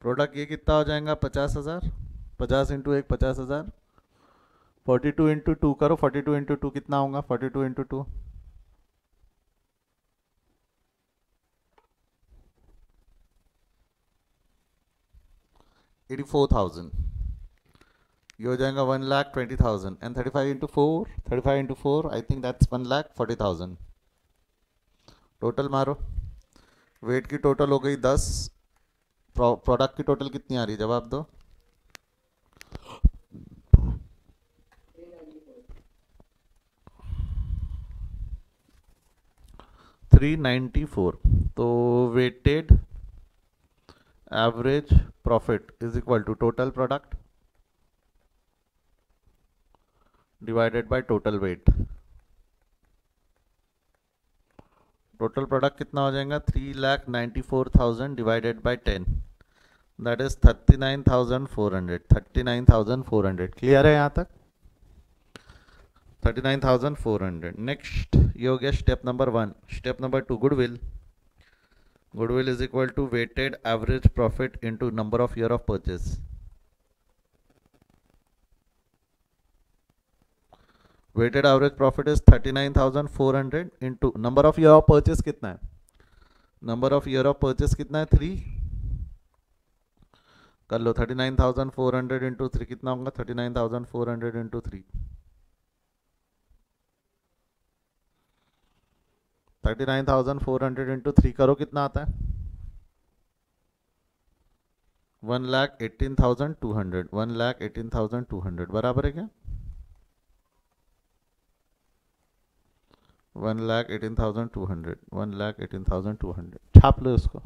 प्रोडक्ट ये कितना हो जाएगा? 50,000। 50 इंटू 1, 50,000। 42 इंटू 2 करो। 42 इंटू 2 कितना होगा? 42 इंटू 2 84,000। ये हो जाएगा 1,20,000। And 35 into 4, 35 into 4 I think that's 1,40,000। Total मारो। वेट की टोटल हो गई 10। प्रोडक्ट की टोटल कितनी आ रही है? जवाब दो। 394। तो weighted average profit is equal to total product divided by total weight. Total product कितना हो जाएगा? 3,94,000 divided by 10, that is 39,400। 39,400। Clear है यहाँ तक? 39,400। नेक्स्ट ये हो गया step number 1। Step number 2, goodwill. Goodwill is equal to weighted average profit into number of year of purchase. Weighted average profit is 39,400 into number of year of purchase कितना है? Number of year of purchase कितना है? 3। कर लो। 39,400 into 3 कितना होगा? 39,400 into 3। 39,400 into 3 करो, कितना आता है? 1,18,200। 1,18,200 बराबर है क्या? 1,18,200। 1,18,200 छाप लो इसको।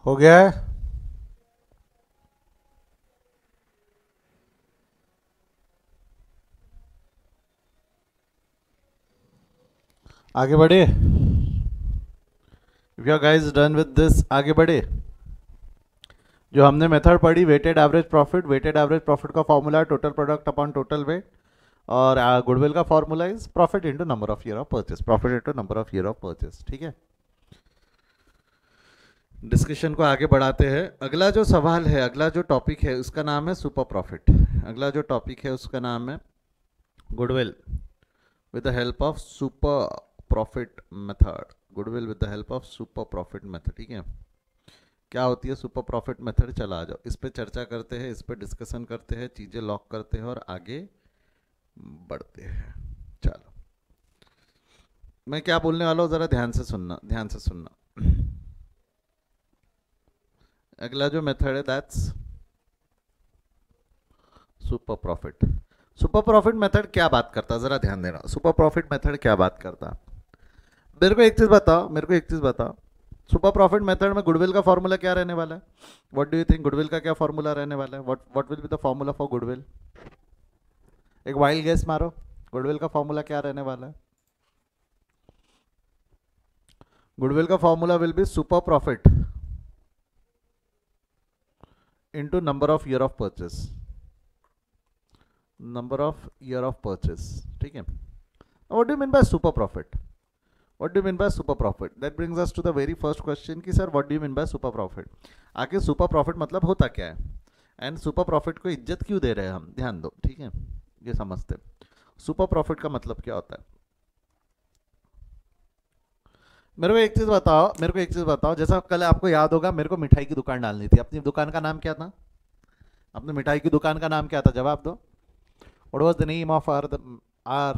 हो गया है? आगे बढ़े? If you guys done with this, आगे बढ़े। जो हमने मेथड पढ़ी, weighted average profit, weighted average profit का फॉर्मूला है total product upon total weight, और गुडविल का formula is profit into number of year of purchase, profit into number of year of purchase. ठीक है, डिस्कशन को आगे बढ़ाते हैं। अगला जो सवाल है, अगला जो टॉपिक है उसका नाम है सुपर प्रॉफिट। अगला जो टॉपिक है उसका नाम है goodwill with the help of super profit method, goodwill with the help of super profit method. ठीक है, क्या होती है सुपर प्रॉफिट मेथड? चला आ जाओ, इस पे चर्चा करते हैं, इस पे डिस्कशन करते हैं, चीज़ें लॉक करते हैं और आगे बढ़ते हैं। चलो, मैं क्या बोलने वाला हूँ ज़रा ध्यान से सुनना, ध्यान से सुनना। अगला जो मेथड है that's super profit. Super profit method क्या बात करता है, ज़रा ध्यान देना। सुपर प्रॉफिट मेथड क्या बात करता है? मेरे को एक चीज़ बताओ, मेरे को एक चीज़ बताओ, सुपर प्रॉफिट मेथड में गुडविल का फॉर्मूला क्या रहने वाला है? What do you think, goodwill का क्या फॉर्मूला रहने वाला है? What will be the formula for goodwill? एक वाइल्ड गेस मारो, गुडविल का फॉर्मूला क्या रहने वाला है? गुडविल का formula will be super profit into number of year of purchase, number of year of purchase. ठीक है, what do you mean by super profit? What do you mean by super profit? That brings us to the very first question कि sir what do you mean by super profit? आखिर super profit मतलब होता क्या है, and super profit को इज्जत क्यों दे रहे हैं हम? ध्यान दो, ठीक है, ये समझते। सुपर प्रॉफिट का मतलब क्या होता है? मेरे को एक चीज़ बताओ, मेरे को एक चीज़ बताओ, जैसा कल आपको याद होगा मेरे को मिठाई की दुकान डालनी थी। अपनी दुकान का नाम क्या था? अपनी मिठाई की दुकान का नाम क्या था? जवाब दो। What was the name of our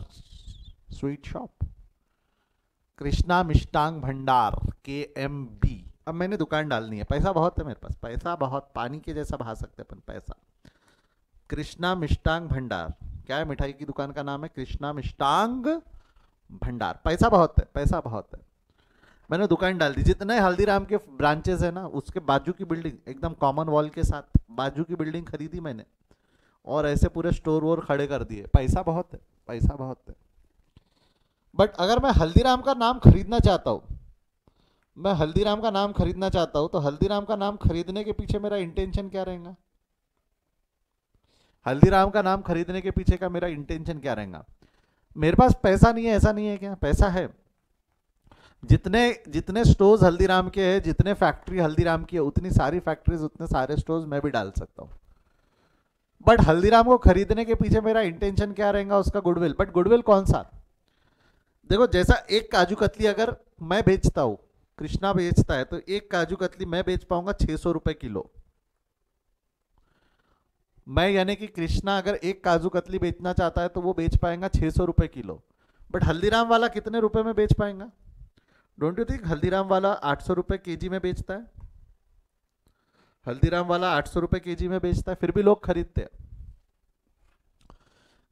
sweet shop? Krishna मिष्टांग भंडार, KMB। अब मैंने दुकान डालनी है, पैसा बहुत है मेरे पास, पैसा बहुत, पानी के जैसा बहा सकते अपन पैसा। कृष्णा मिष्टांग भंडार, क्या है मिठाई की दुकान का नाम है? कृष्णा मिष्टांग भंडार। पैसा बहुत है, पैसा बहुत है। मैंने दुकान डाल दी। जितने हल्दीराम के ब्रांचेस है ना, उसके बाजू की बिल्डिंग एकदम कॉमन वॉल के साथ बाजू की बिल्डिंग खरीदी मैंने, और ऐसे पूरे स्टोर वोर खड़े कर दिए। पैसा बहुत है, पैसा बहुत है। बट अगर मैं हल्दीराम का नाम खरीदना चाहता हूँ, मैं हल्दीराम का नाम खरीदना चाहता हूँ, तो हल्दीराम का नाम खरीदने के पीछे मेरा इंटेंशन क्या रहेगा? हल्दीराम का नाम खरीदने के पीछे का मेरा इंटेंशन क्या रहेगा? मेरे पास पैसा नहीं है ऐसा नहीं है क्या? पैसा है। जितने जितने स्टोर्स हल्दीराम के हैं, जितने फैक्ट्री हल्दीराम की है, उतनी सारी फैक्ट्रीज, उतने सारे स्टोर्स मैं भी डाल सकता हूँ। बट हल्दीराम को खरीदने के पीछे मेरा इंटेंशन क्या रहेगा? उसका गुडविल। बट गुडविल कौन सा? देखो, जैसा एक काजू कतली अगर मैं बेचता हूं, कृष्णा बेचता है, तो एक काजू कतली मैं बेच पाऊंगा 600 रुपए किलो। मैं यानी कि कृष्णा अगर एक काजू कतली बेचना चाहता है तो वो बेच पाएगा 600 रुपए किलो। बट हल्दीराम वाला कितने रुपए में बेच पाएगा? डोंट यू थिंक हल्दीराम वाला 800 रुपए केजी में बेचता है? हल्दीराम वाला 800 रुपए केजी में बेचता है, फिर भी लोग खरीदते हैं।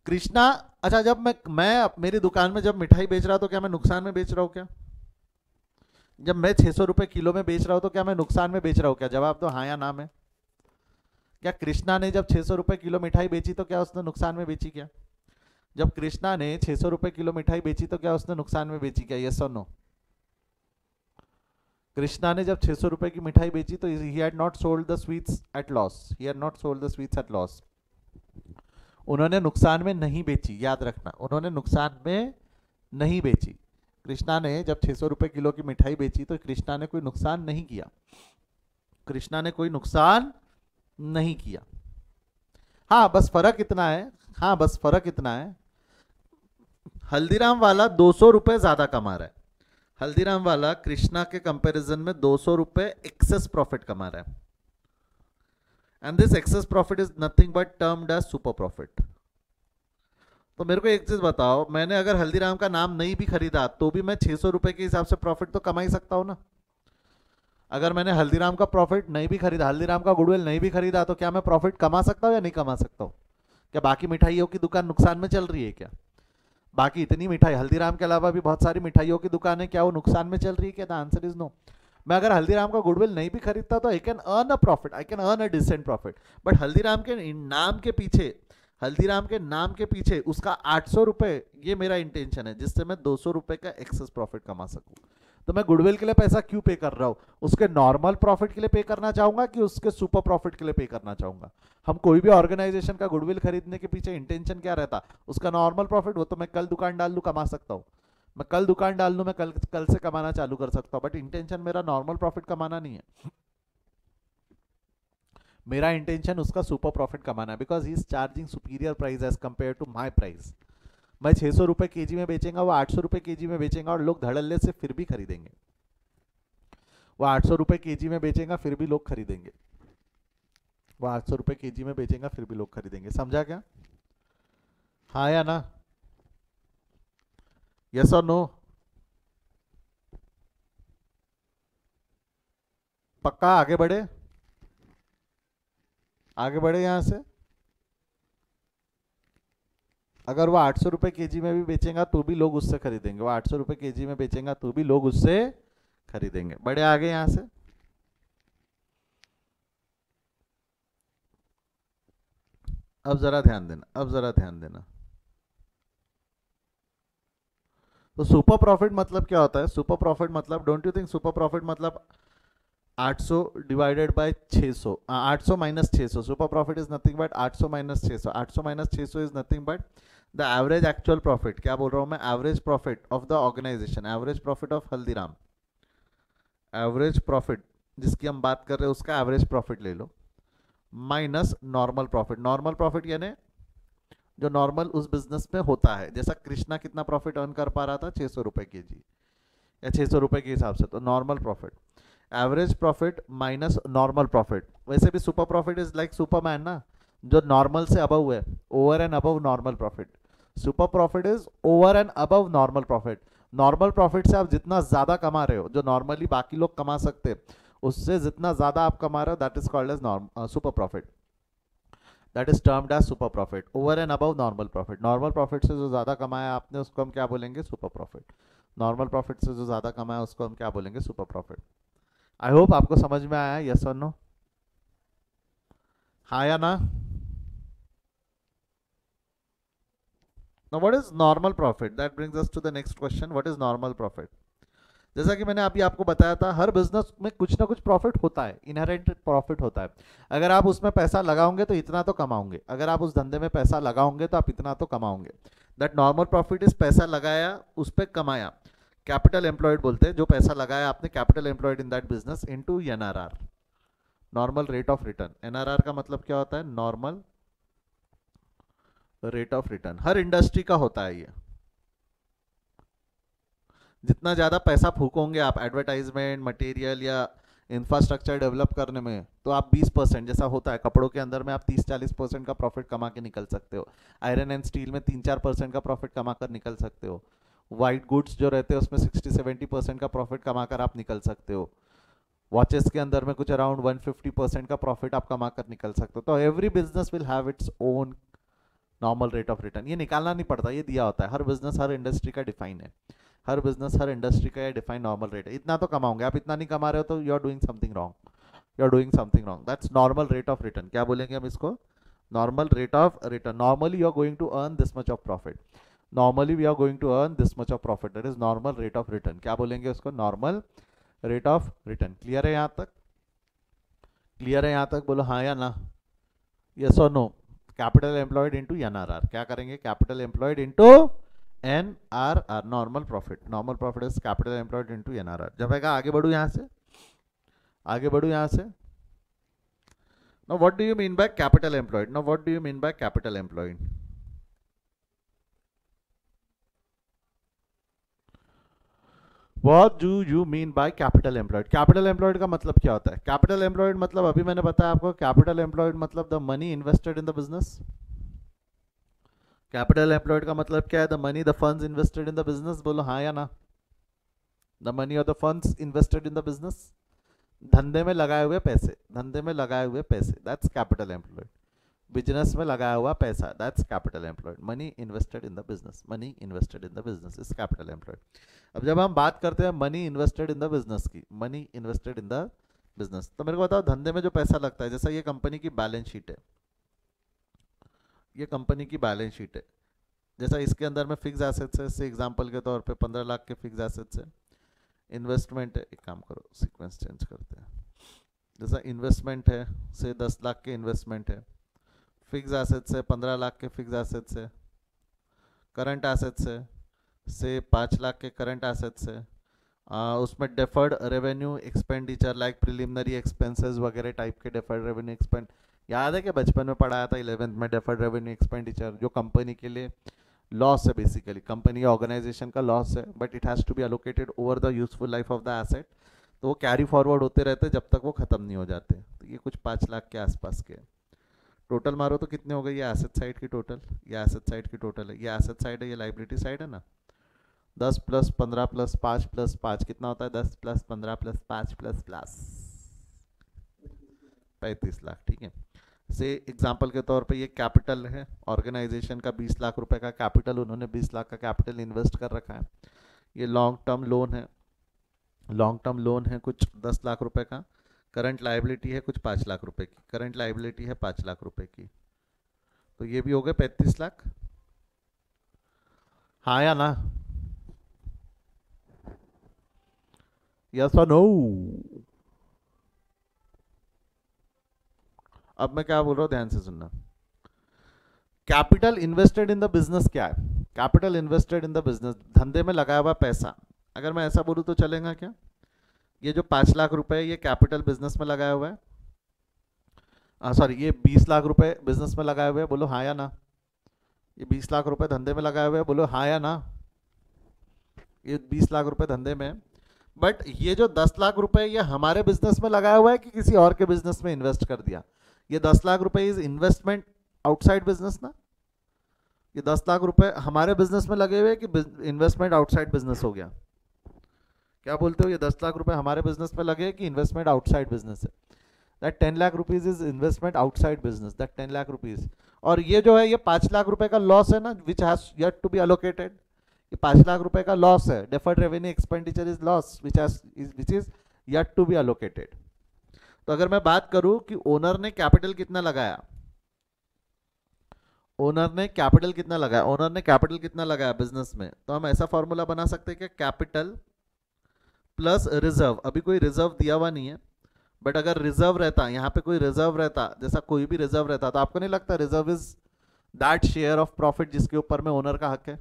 कृष्णा, अच्छा, जब मैं मेरी दुकान में जब मिठाई बेच रहा तो क्या मैं नुकसान में बेच रहा हूँ क्या? जब मैं 600 रुपए किलो में बेच रहा हूँ तो क्या मैं नुकसान में बेच रहा हूँ क्या? जवाब दो, हाँ या ना में। क्या कृष्णा ने जब 600 रुपए किलो मिठाई बेची तो क्या उसने नुकसान में बेची क्या? जब कृष्णा ने 600 रुपए किलो मिठाई बेची तो क्या उसने नुकसान में बेची क्या? यस और नो? कृष्णा ने जब 600 रुपए की मिठाई बेची तो he had not sold the sweets at loss, he had not sold the sweets at loss. उन्होंने नुकसान में नहीं बेची, याद रखना, उन्होंने नुकसान में नहीं बेची। कृष्णा ने जब 600 रुपए किलो की मिठाई बेची तो कृष्णा ने कोई नुकसान नहीं किया, कृष्णा ने कोई नुकसान नहीं किया। हाँ बस फर्क इतना है, हाँ बस फर्क इतना है, हल्दीराम वाला 200 रुपए ज्यादा कमा रहा है। हल्दीराम वाला कृष्णा के कंपैरिजन में 200 रुपए एक्सेस प्रॉफिट कमा रहा है, and this excess profit is nothing but termed as super profit. तो मेरे को एक चीज बताओ, मैंने अगर हल्दीराम का नाम नहीं भी खरीदा तो भी मैं 600 रुपए के हिसाब से प्रॉफिट तो कमा ही सकता हूं ना। अगर मैंने हल्दीराम का प्रॉफिट नहीं भी खरीदा, हल्दीराम का गुडविल नहीं भी खरीदा, तो क्या मैं प्रॉफिट कमा सकता हूं या नहीं कमा सकता हूं? क्या बाकी मिठाइयों की दुकान नुकसान में चल रही है क्या? बाकी इतनी मिठाई, हल्दीराम के अलावा भी बहुत सारी मिठाइयों की दुकान है, क्या वो नुकसान में चल रही है क्या? The answer is no. मैं अगर हल्दीराम का गुडविल नहीं भी खरीदता तो I can earn a profit, I can earn a decent profit. But Haldiram के नाम के पीछे, हल्दीराम के नाम के पीछे उसका 800 रुपए, ये मेरा इंटेंशन है जिससे मैं 200 रुपए का एक्सेस प्रॉफिट कमा सकूं। तो मैं गुडविल के लिए पैसा क्यों पे कर रहा हूं? उसके नॉर्मल प्रॉफिट के लिए पे करना चाहूंगा कि उसके सुपर प्रॉफिट के लिए पे करना चाहूंगा? हम कोई भी ऑर्गेनाइजेशन का गुडविल खरीदने के पीछे इंटेंशन क्या रहता? उसका नॉर्मल प्रॉफिट। वो तो मैं कल दुकान डाल लूं, कमा सकता हूं, मैं कल दुकान डाल लूं, मैं कल कल से कमाना चालू कर सकता हूं, बट इंटेंशन मेरा नॉर्मल प्रॉफिट कमाना नहीं है। मेरा इंटेंशन उसका सुपर प्रॉफिट कमाना है, because he is charging superior price as compare to my price. मैं 600 रुपए केजी में बेचेंगा, वो 800 रुपए केजी में बेचेंगा, और लोग धड़ल्ले से फिर भी खरीदेंगे। वो 800 रुपए केजी में बेचेगा फिर भी लोग खरीदेंगे, वो 800 रुपए केजी में बेचेगा फिर भी लोग खरीदेंगे। समझा क्या? हाँ या ना? यस और नो? पक्का? आगे बढ़े, आगे बढ़े यहां से। अगर वो 800 रुपए केजी में भी बेचेगा तो भी लोग उससे खरीदेंगे, वो 800 रुपए केजी में बेचेगा तो भी लोग उससे खरीदेंगे। बड़े आगे यहां से। अब जरा ध्यान देना, अब जरा ध्यान देना। तो सुपर प्रॉफिट मतलब क्या होता है? सुपर प्रॉफिट मतलब, don't you think super profit मतलब 800 divided by 600, 800 minus 600। Super profit is nothing but 800 minus 600। 800 minus 600 is nothing but the average actual profit. क्या बोल रहा हूं मैं? Average profit of the organisation, average profit of Haldiram, average profit जिसकी हम बात कर रहे हैं उसका एवरेज प्रॉफिट ले लो, minus normal profit. Normal profit यानी जो नॉर्मल उस बिजनेस में होता है। जैसा कृष्णा कितना प्रॉफिट अर्न कर पा रहा था? 600 रुपए के जी या 600 रुपए के हिसाब से, तो normal profit. Average profit minus normal profit. वैसे भी super profit is like Superman ना, जो नॉर्मल से अबव है, over and above normal profit. Super profit is over and above normal profit. Normal profit से आप जितना ज्यादा कमा रहे हो, जो नॉर्मली बाकी लोग कमा सकते, उससे जितना ज्यादा आप कमा रहे हो, that is called as super profit. That is termed as super profit, over and above normal profit. Normal profit से जो ज्यादा कमाया आपने उसको हम क्या बोलेंगे? Super profit. नॉर्मल प्रॉफिट से जो ज्यादा कमाया उसको हम क्या बोलेंगे? Super profit. आई होप आपको समझ में आया, यस और नो? हाँ या ना? Now what is normal profit? That brings us to the next question. What is normal profit? जैसा कि मैंने अभी आपको बताया था, हर बिजनेस में कुछ ना कुछ प्रॉफिट होता है, इनहेरेंट प्रॉफिट होता है। अगर आप उसमें पैसा लगाओगे तो इतना तो कमाओगे, अगर आप उस धंधे में पैसा लगाओगे तो आप इतना तो कमाओगे। दैट नॉर्मल प्रॉफिट इज पैसा लगाया, उस पर कमाया। कैपिटल एम्प्लॉयड बोलते हैं जो पैसा लगाया आपने, capital employed in that business, into NRR, normal rate of return. NRR का मतलब क्या होता है? Normal rate of return. Her industry का होता है ये। जितना ज़्यादा पैसा फूकोगे आप एडवर्टाइजमेंट, मटेरियल या इंफ्रास्ट्रक्चर डेवलप करने में, तो आप 20%, जैसा होता है कपड़ों के अंदर में, आप 30-40% का प्रॉफिट कमा के निकल सकते हो। आयरन एंड स्टील में 3-4% का प्रॉफिट कमा कर निकल सकते हो। वाइट गुड्स जो रहते हैं उसमें 60-70% का प्रॉफिट कमा कर आप निकल सकते हो। वॉचेस के अंदर में कुछ अराउंड 150% का प्रॉफिट आप कमा कर निकल सकते हो। तो every business will have its own normal rate of return. ये निकालना नहीं पड़ता, ये दिया होता है। हर बिजनेस, हर इंडस्ट्री का डिफाइन है, हर बिजनेस, हर इंडस्ट्री का ये डिफाइन नॉर्मल रेट है। इतना तो कमाओगे, आप इतना नहीं कमा रहे हो तो you are doing something wrong, you are doing something wrong. That's normal rate of return. क्या बोलेंगे हम इसको? Normal rate of return. Normally you are going to earn this much of profit, normally we are going to earn this much of profit, that is normal rate of return. क्या बोलेंगे उसको? Normal rate of return. Clear है यहाँ तक? Clear है यहाँ तक? बोलो हाँ या ना, यस और no. Capital employed into NRR. क्या करेंगे? Capital employed into NRR, normal profit. Normal profit is capital employed into NRR. जब आएगा, आगे बढ़ू यहाँ से, आगे बढ़ू यहाँ से। Now what do you mean by capital employed? Now what do you mean by capital employed? What do you mean by capital employed? Capital employed का मतलब क्या होता है? Capital employed मतलब अभी मैंने बताया आपको, capital employed मतलब the money invested in the business. Capital employed का मतलब क्या है? The money, the funds invested in the business. बोलो हाँ या ना? The money or the funds invested in the business. धंधे में लगाए हुए पैसे, धंधे में लगाए हुए पैसे, that's capital employed. बिजनेस में लगाया हुआ पैसा, that's capital employed. Money invested in the business, money invested in the business is capital employed. अब जब हम बात करते हैं money invested in the business की, money invested in the business, तो मेरे को बताओ धंधे में जो पैसा लगता है, जैसा ये कंपनी की बैलेंस शीट है, ये कंपनी की बैलेंस शीट है, जैसा इसके अंदर में फिक्स एसेट्स है, से एग्जांपल के तौर पे 15 लाख के फिक्स एसेट्स है. इन्वेस्टमेंट है, एक काम करो सीक्वेंस चेंज करते हैं, जैसा इन्वेस्टमेंट है से 10 लाख के इन्वेस्टमेंट है, फिक्स एसेट्स है 15 लाख के फिक्स एसेट्स है, करंट एसेट्स है से 5 लाख के करंट एसेट्स है, उसमें deferred revenue expenditure like preliminary expenses वगैरह टाइप के डेफर्ड रेवेन्यू एक्सपेंड, याद है कि बचपन में पढ़ाया था 11th में, डेफर्ड रेवेन्यू एक्सपेंडिचर जो कंपनी के लिए लॉस है, बेसिकली कंपनी या ऑर्गेनाइजेशन का लॉस है, but it has to be allocated over the useful life of the asset, तो वो कैरी फॉरवर्ड होते रहते जब तक वो ख़त्म नहीं हो जाते. तो ये कुछ 5 लाख के आसपास के. टोटल मारो तो कितने हो गए, ये एसेट साइड की टोटल, ये एसेट साइड की टोटल है, ये एसेट साइड है, ये लाइबिलिटी साइड है ना. 10 + 15 + 5 + 5 कितना होता है, 10 + 15 + 5 + 35 लाख. ठीक है, से एग्जांपल के तौर पे ये कैपिटल है, ऑर्गेनाइजेशन का 20 लाख रुपए का कैपिटल, उन्होंने 20 लाख का कैपिटल इन्वेस्ट कर रखा है. ये लॉन्ग टर्म लोन है, लॉन्ग टर्म लोन है कुछ 10 लाख रुपए का. करंट लाइबिलिटी है कुछ 5 लाख रुपए की, करंट लाइबिलिटी है 5 लाख रुपए की, तो ये भी हो गए 35 लाख. हाँ या ना, यस और नो. अब मैं क्या बोल रहा हूँ ध्यान से सुनना. Capital invested in the business क्या है, capital invested in the business, धंधे में लगाया हुआ पैसा. अगर मैं ऐसा बोलूँ तो चलेगा क्या, ये जो 5 लाख रुपए ये कैपिटल बिजनेस में लगाया हुआ है, सॉरी ये 20 लाख रुपए बिजनेस में लगाए हुए हैं, बोलो हाँ या ना. ये 20 लाख रुपए धंधे में लगाए हुए हैं, बोलो हाँ या ना. ये 20 लाख रुपए धंधे में, बट ये जो 10 लाख रुपए ये हमारे बिजनेस में लगाया हुआ है कि किसी और के बिजनेस में इन्वेस्ट कर दिया. ये 10 लाख रुपए इज इन्वेस्टमेंट आउटसाइड बिजनेस ना. ये 10 लाख रुपए हमारे बिजनेस में लगे हुए कि इन्वेस्टमेंट आउटसाइड बिजनेस हो गया. क्या बोलते हो, ये 10 लाख रुपए हमारे बिजनेस में लगे कि इन्वेस्टमेंट आउटसाइड बिजनेस है. That 10 lakh rupees is investment outside business, that 10 lakh rupees. और ये जो है ये 5 लाख रुपए का लॉस है ना, which has yet to be allocated. ये 5 लाख रुपए का लॉस है, deferred revenue expenditure is loss which is yet to be allocated. तो अगर मैं बात करूं कि ओनर ने कैपिटल कितना लगाया, ओनर ने कैपिटल कितना लगाया, ओनर ने कैपिटल कितना लगाया बिजनेस में, तो हम ऐसा फॉर्मूला बना सकते हैं कि कैपिटल प्लस रिजर्व. अभी कोई रिजर्व दिया हुआ नहीं है, बट अगर रिजर्व रहता, यहाँ पे कोई रिजर्व रहता, जैसा कोई भी रिजर्व रहता, तो आपको नहीं लगता reserve is that share of profit जिसके ऊपर में ओनर का हक है.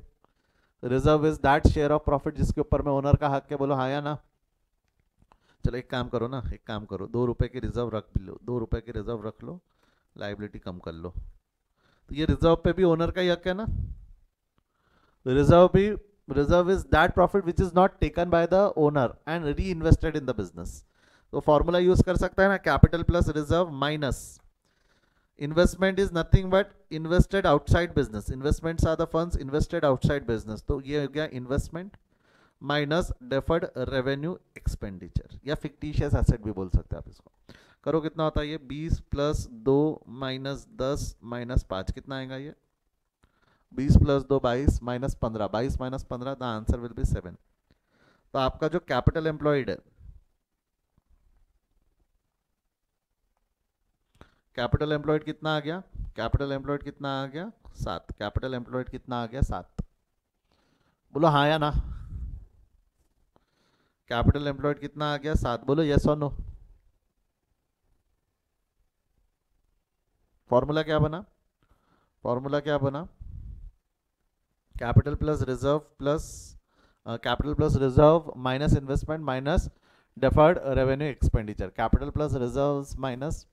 Reserve is that share of profit जिसके ऊपर में ओनर का हक है, बोलो हाँ या ना. चलो एक काम करो ना, एक काम करो, 2 रुपए की रिजर्व रख भी लो, 2 रुपए की रिजर्व रख लो, लाइबिलिटी कम कर लो, तो ये रिजर्व पे भी ओनर का ही हक है ना. रिजर्व भी, reserve is that profit which is not taken by the owner and reinvested in the business. तो फॉर्मूला यूज कर सकता है ना, capital plus reserve minus investment is nothing but invested outside business. Investments are the funds invested outside business, तो ये हो गया investment minus deferred revenue expenditure, या फिक्टिशियस एसेट भी बोल सकते हैं आप इसको. करो कितना होता है ये, 20 + 2 - 10 - 5 कितना आएगा ये, 20 + 2 22 - 15, 22 - 15 द आंसर विल बी 7. तो आपका जो कैपिटल एम्प्लॉयड है, कैपिटल एम्प्लॉयड कितना आ गया, कैपिटल एम्प्लॉयड कितना आ गया 7. कैपिटल एम्प्लॉयड कितना आ गया 7, बोलो हाँ या ना. कैपिटल एम्प्लॉयड कितना आ गया 7, बोलो यस और नो. फॉर्मूला क्या बना, फॉर्मूला क्या बना, capital plus reserve plus capital plus reserve minus investment minus deferred revenue expenditure. Capital plus reserves minus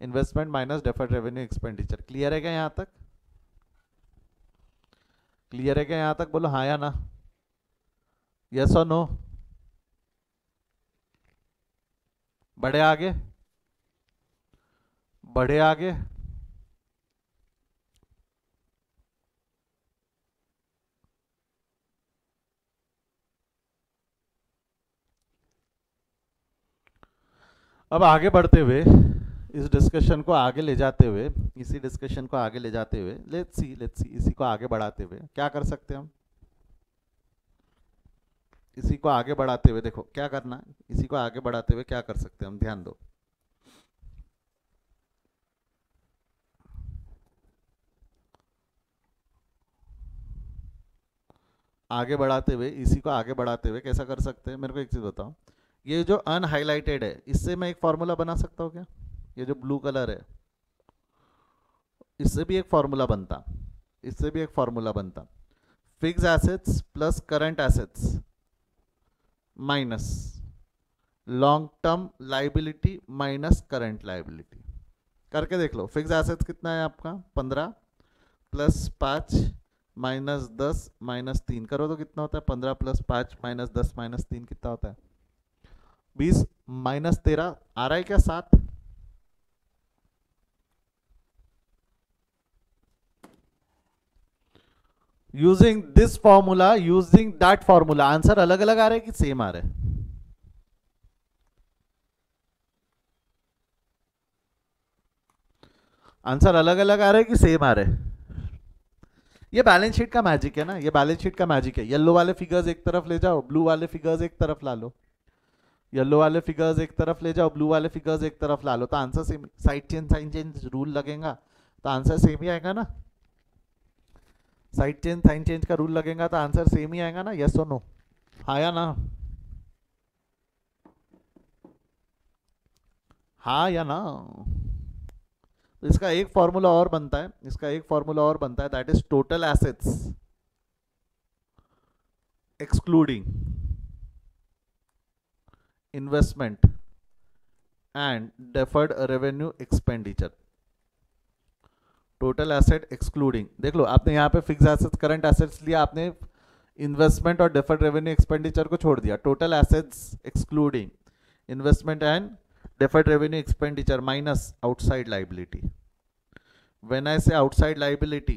investment minus deferred revenue expenditure. Clear है क्या यहां तक, क्लियर है क्या यहां तक, बोलो हाँ या ना, यस और नो. बढ़े आगे, बढ़े आगे. अब आगे बढ़ते हुए इस डिस्कशन को आगे ले जाते हुए, इसी डिस्कशन को आगे ले जाते हुए, लेट्स सी इसी को आगे बढ़ाते हुए क्या कर सकते हैं हम? इसी को आगे बढ़ाते हुए देखो क्या करना है, इसी को आगे बढ़ाते हुए क्या कर सकते हैं हम, ध्यान दो। आगे बढ़ाते हुए, इसी को आगे बढ़ाते हुए कैसा कर सकते हैं, मेरे को एक चीज बताओ। ये जो अनहाइलाइटेड है, इससे मैं एक फॉर्मूला बना सकता हूँ क्या? ये जो ब्लू कलर है, इससे भी एक फॉर्मूला बनता, इससे भी एक फॉर्मूला बनता। Fix assets plus current assets minus long term liability minus current liability. करके देख लो। फिक्स एसेट्स कितना है आपका 15 प्लस 5 माइनस 10 माइनस 3 करो तो कितना होता है? 15 प्लस 5 माइनस 10 माइनस 3 कितना होता है? 20 माइनस 13 आ रहा है क्या? 7। Using this formula, using that formula, answer अलग अलग आ रहे हैं कि सेम आ रहे हैं? आंसर अलग अलग आ रहे हैं कि सेम आ रहे हैं? ये बैलेंस शीट का मैजिक है ना, ये बैलेंस शीट का मैजिक है। येलो वाले फिगर्स एक तरफ ले जाओ, ब्लू वाले फिगर्स एक तरफ ला लो। येलो वाले फिगर्स एक तरफ ले जाओ, ब्लू वाले फिगर्स एक तरफ ला लो, तो answer same. Side change sign change rule लगेगा तो आंसर सेम ही आएगा ना। साइड चेंज साइन चेंज का रूल लगेगा तो आंसर सेम ही आएगा ना। यस और नो? हाँ या ना? हाँ या ना? तो इसका एक फॉर्मूला और बनता है, इसका एक फॉर्मूला और बनता है, that is total assets excluding investment and deferred revenue expenditure. Total asset excluding, देख लो आपने यहाँ पे फिक्स एसेट्स करंट एसेट्स लिया, आपने इन्वेस्टमेंट और डेफर्ड रेवेन्यू एक्सपेंडिचर को छोड़ दिया। Total assets excluding investment and deferred revenue expenditure minus outside liability. When I say outside liability,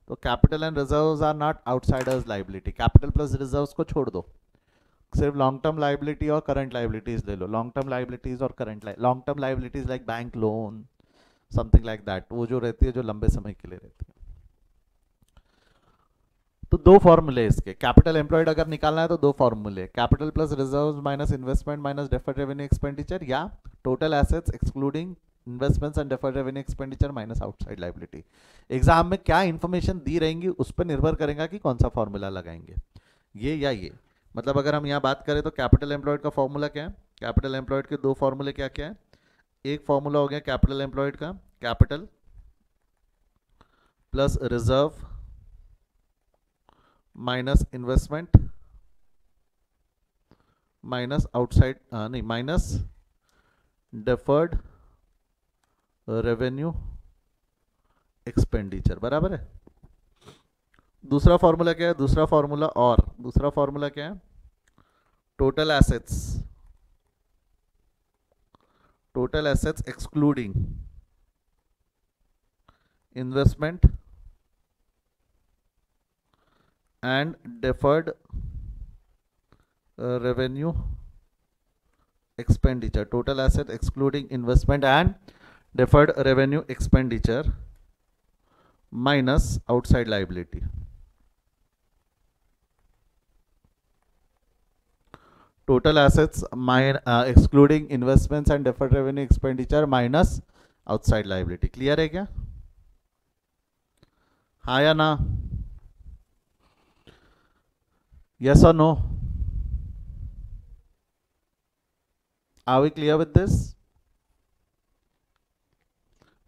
तो capital and reserves are not outsiders liability. capital plus reserves को छोड़ दो, सिर्फ long term liability और current liabilities ले लो। long term liabilities और current long term liabilities like bank loan something like that, वो जो रहती है जो लंबे समय के लिए रहती है। तो दो फॉर्मूले इसके, कैपिटल एम्प्लॉयड अगर निकालना है तो दो फॉर्मूले, capital plus reserves minus investment minus deferred revenue expenditure, या total assets excluding investments and deferred revenue expenditure minus outside liability. Exam में क्या इंफॉर्मेशन दी रहेंगी उस पर निर्भर करेगा कि कौन सा फॉर्मूला लगाएंगे, ये या ये। मतलब अगर हम यहाँ बात करें तो कैपिटल एम्प्लॉयड का फॉर्मूला क्या है? कैपिटल एम्प्लॉयड के दो फॉर्मूले क्या क्या है? एक फॉर्मूला हो गया कैपिटल एम्प्लॉयड का, capital plus reserve minus investment minus outside नहीं माइनस डेफर्ड रेवेन्यू एक्सपेंडिचर, बराबर है। दूसरा फॉर्मूला क्या है? दूसरा फॉर्मूला और दूसरा फॉर्मूला क्या है? Total assets excluding investment and deferred revenue expenditure. Total asset excluding investment and deferred revenue expenditure minus outside liability. Total assets excluding investments and deferred revenue expenditure minus outside liability. Clear है क्या? हाँ या ना? Yes or no? Are we clear with this?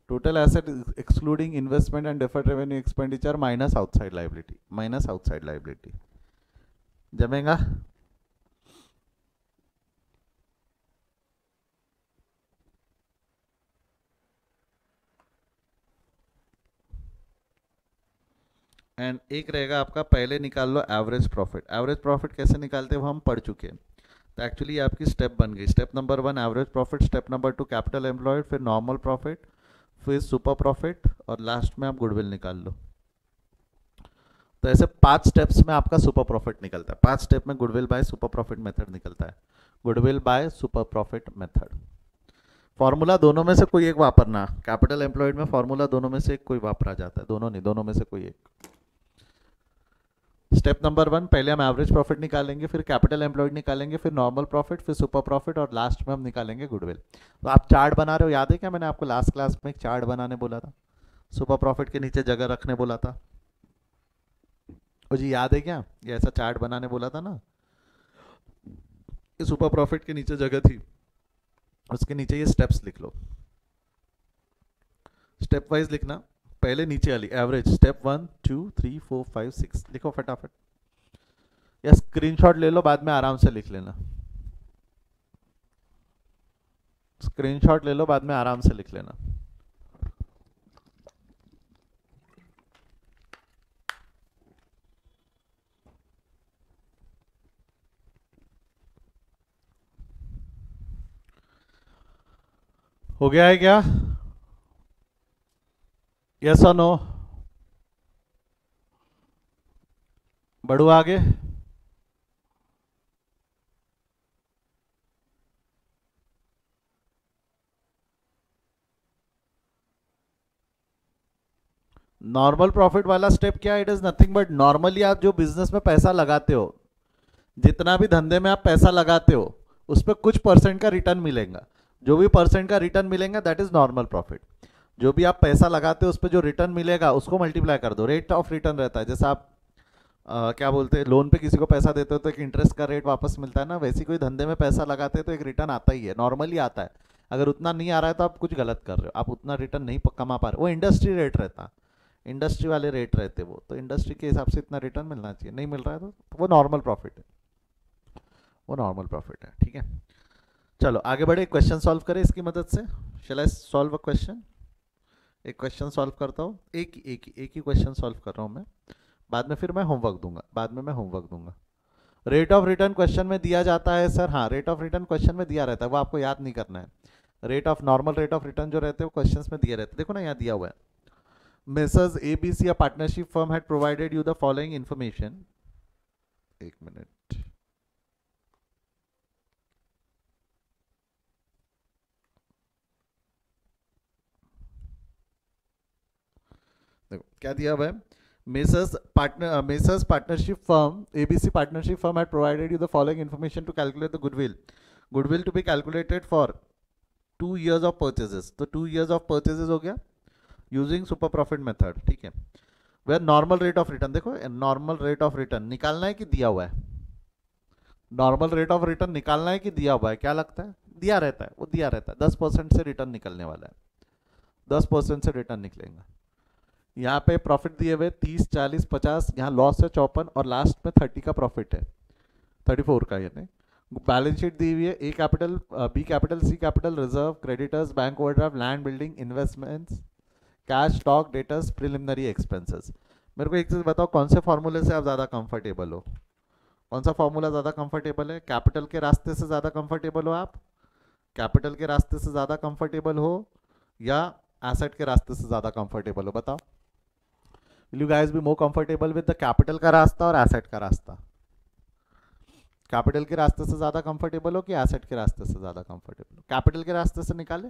Total asset excluding investment and deferred revenue expenditure minus outside liability. Minus outside liability. जमेगा? And एक रहेगा आपका, पहले निकाल लो एवरेज प्रॉफिट। एवरेज प्रॉफिट कैसे निकालते हैं वो हम पढ़ चुके हैं, तो एक्चुअली आपकी स्टेप बन गई। Step number 1 average profit, step number 2 capital employed, फिर नॉर्मल प्रॉफिट, फिर सुपर प्रॉफिट और लास्ट में आप गुडविल निकाल लो। तो ऐसे 5 स्टेप्स में आपका सुपर प्रॉफिट निकलता है। 5 स्टेप में goodwill by super profit method निकलता है। Goodwill by super profit method. Formula दोनों में से कोई एक वापरना, कैपिटल एम्प्लॉयड में फॉर्मूला दोनों में से एक कोई वापरा जाता है, दोनों नहीं, दोनों में से कोई एक। स्टेप नंबर 1, पहले हम एवरेज प्रॉफिट निकालेंगे, फिर कैपिटल एम्प्लॉयड निकालेंगे, फिर नॉर्मल प्रॉफिट, फिर सुपर प्रॉफिट, और लास्ट में हम निकालेंगे गुडविल। तो आप चार्ट बना रहे हो, याद है क्या मैंने आपको लास्ट क्लास में एक चार्ट बनाने बोला था, सुपर प्रॉफिट के नीचे जगह रखने बोला था, ओ जी याद है क्या, ये ऐसा चार्ट बनाने बोला था ना, ये सुपर प्रॉफिट के नीचे जगह थी, उसके नीचे ये स्टेप्स लिख लो, स्टेप वाइज लिखना, पहले नीचे वाली एवरेज, स्टेप 1 2 3 4 5 6 लिखो फटाफट, या स्क्रीनशॉट ले लो, बाद में आराम से लिख लेना, स्क्रीनशॉट ले लो, बाद में आराम से लिख लेना। हो गया है क्या, यस और नो, बढ़ू आगे। नॉर्मल प्रॉफिट वाला स्टेप क्या, it is nothing but normally आप जो बिजनेस में पैसा लगाते हो, जितना भी धंधे में आप पैसा लगाते हो, उस पर कुछ परसेंट का रिटर्न मिलेगा, जो भी परसेंट का रिटर्न मिलेगा दैट इज नॉर्मल प्रॉफिट। जो भी आप पैसा लगाते हो उस पर जो रिटर्न मिलेगा उसको मल्टीप्लाई कर दो, रेट ऑफ रिटर्न रहता है, जैसे आप क्या बोलते हैं, लोन पे किसी को पैसा देते हो तो एक इंटरेस्ट का रेट वापस मिलता है ना, वैसे कोई धंधे में पैसा लगाते हैं तो एक रिटर्न आता ही है, नॉर्मली आता है। अगर उतना नहीं आ रहा है तो आप कुछ गलत कर रहे हो, आप उतना रिटर्न नहीं कमा पा रहे, वो इंडस्ट्री रेट रहता, इंडस्ट्री वाले रेट रहते वो, तो इंडस्ट्री के हिसाब से इतना रिटर्न मिलना चाहिए, नहीं मिल रहा है तो वो नॉर्मल प्रॉफिट है, वो नॉर्मल प्रॉफिट है, ठीक है। चलो आगे बढ़े, क्वेश्चन सॉल्व करें इसकी मदद से, शैल आई सॉल्व अ क्वेश्चन, एक क्वेश्चन सॉल्व करता हूँ, एक ही क्वेश्चन सॉल्व कर रहा हूँ मैं, बाद में फिर मैं होमवर्क दूंगा, बाद में मैं होमवर्क दूंगा। रेट ऑफ रिटर्न क्वेश्चन में दिया जाता है सर, हाँ रेट ऑफ रिटर्न क्वेश्चन में दिया रहता है, वो आपको याद नहीं करना है, rate of normal rate of return जो रहते हैं वो क्वेश्चंस में दिए रहते हैं, देखो ना यहाँ दिया हुआ है, messrs ABC, a partnership firm had provided you the following information, एक मिनट, देखो क्या दिया हुआ है, Messrs partnership firm ABC partnership firm had provided you the following information to calculate the goodwill to be calculated for 2 years of purchases, तो 2 years of purchases हो गया using super profit method, ठीक है। वह नॉर्मल रेट ऑफ रिटर्न, देखो normal rate of return निकालना है कि दिया हुआ है, नॉर्मल रेट ऑफ रिटर्न निकालना है कि दिया हुआ है, क्या लगता है, दिया रहता है, वो दिया रहता है, 10% से रिटर्न निकलने वाला है, 10% से रिटर्न निकलेगा। यहाँ पे प्रॉफिट दिए हुए 30 40 50, यहाँ लॉस है 54 और लास्ट में 30 का प्रॉफिट है, 34 का, यानी बैलेंस शीट दी हुई है, A capital B capital C capital, reserve, creditors, bank overdraft, land building, investments, cash, stock, debtors, preliminary expenses. मेरे को एक चीज़ बताओ, कौन से फॉर्मूले से आप ज़्यादा कंफर्टेबल हो, कौन सा फॉर्मूला ज़्यादा कंफर्टेबल है, कैपिटल के रास्ते से ज़्यादा कंफर्टेबल हो आप, कैपिटल के रास्ते से ज़्यादा कंफर्टेबल हो, या एसेट के रास्ते से ज़्यादा कंफर्टेबल हो, बताओ। Will you guys be more comfortable with the capital का रास्ता और एसेट का रास्ता, कैपिटल के रास्ते से ज़्यादा कंफर्टेबल हो कि एसेट के रास्ते से ज़्यादा कंफर्टेबल हो, कैपिटल के रास्ते से निकाले,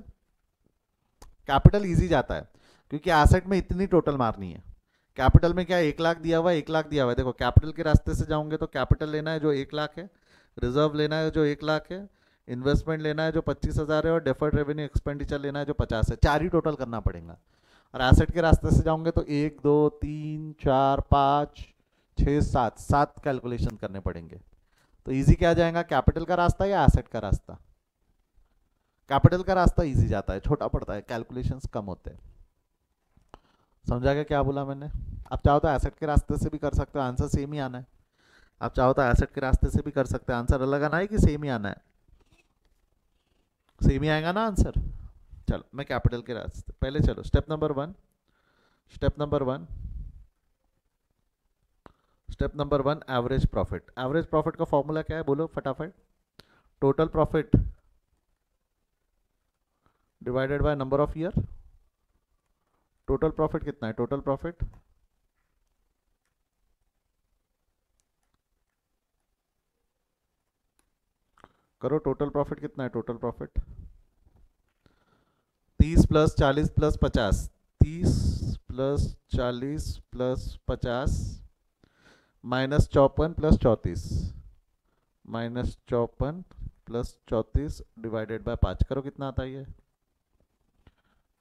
कैपिटल इजी जाता है, क्योंकि एसेट में इतनी टोटल मारनी है, कैपिटल में क्या 1 लाख दिया हुआ है, 1 लाख दिया हुआ है, देखो कैपिटल के रास्ते से जाओगे तो कैपिटल लेना है जो 1 लाख है, रिजर्व लेना है जो 1 लाख है, इन्वेस्टमेंट लेना है जो 25,000 है, और डेफर्ड रेवेन्यू एक्सपेंडिचर लेना है जो 50 है, 4 ही टोटल करना पड़ेगा। और एसेट के रास्ते से जाओगे तो 1 2 3 4 5 6 7 7 कैलकुलेशन करने पड़ेंगे, तो इजी क्या जाएगा, कैपिटल का रास्ता या एसेट का रास्ता, कैपिटल का रास्ता इजी जाता है, छोटा पड़ता है, कैलकुलेशंस कम होते हैं, समझा गया क्या बोला मैंने। आप चाहो तो एसेट के रास्ते से भी कर सकते हो, आंसर सेम ही आना है, आप चाहो तो एसेट के रास्ते से भी कर सकते हैं, आंसर अलग आना है कि सेम ही आना है, सेम ही आएगा ना आंसर। चलो मैं कैपिटल के रास्ते पहले, चलो step number 1, step number 1, step number 1, average profit, average profit का फॉर्मूला क्या है बोलो फटाफट, total profit divided by number of year, total profit कितना है, टोटल प्रॉफिट करो, टोटल प्रॉफिट कितना है, total profit plus 40 plus 50, 30 plus 40 plus 50 minus 54 plus 34, minus 54 plus 34 divided by 5 करो कितना आता है ये,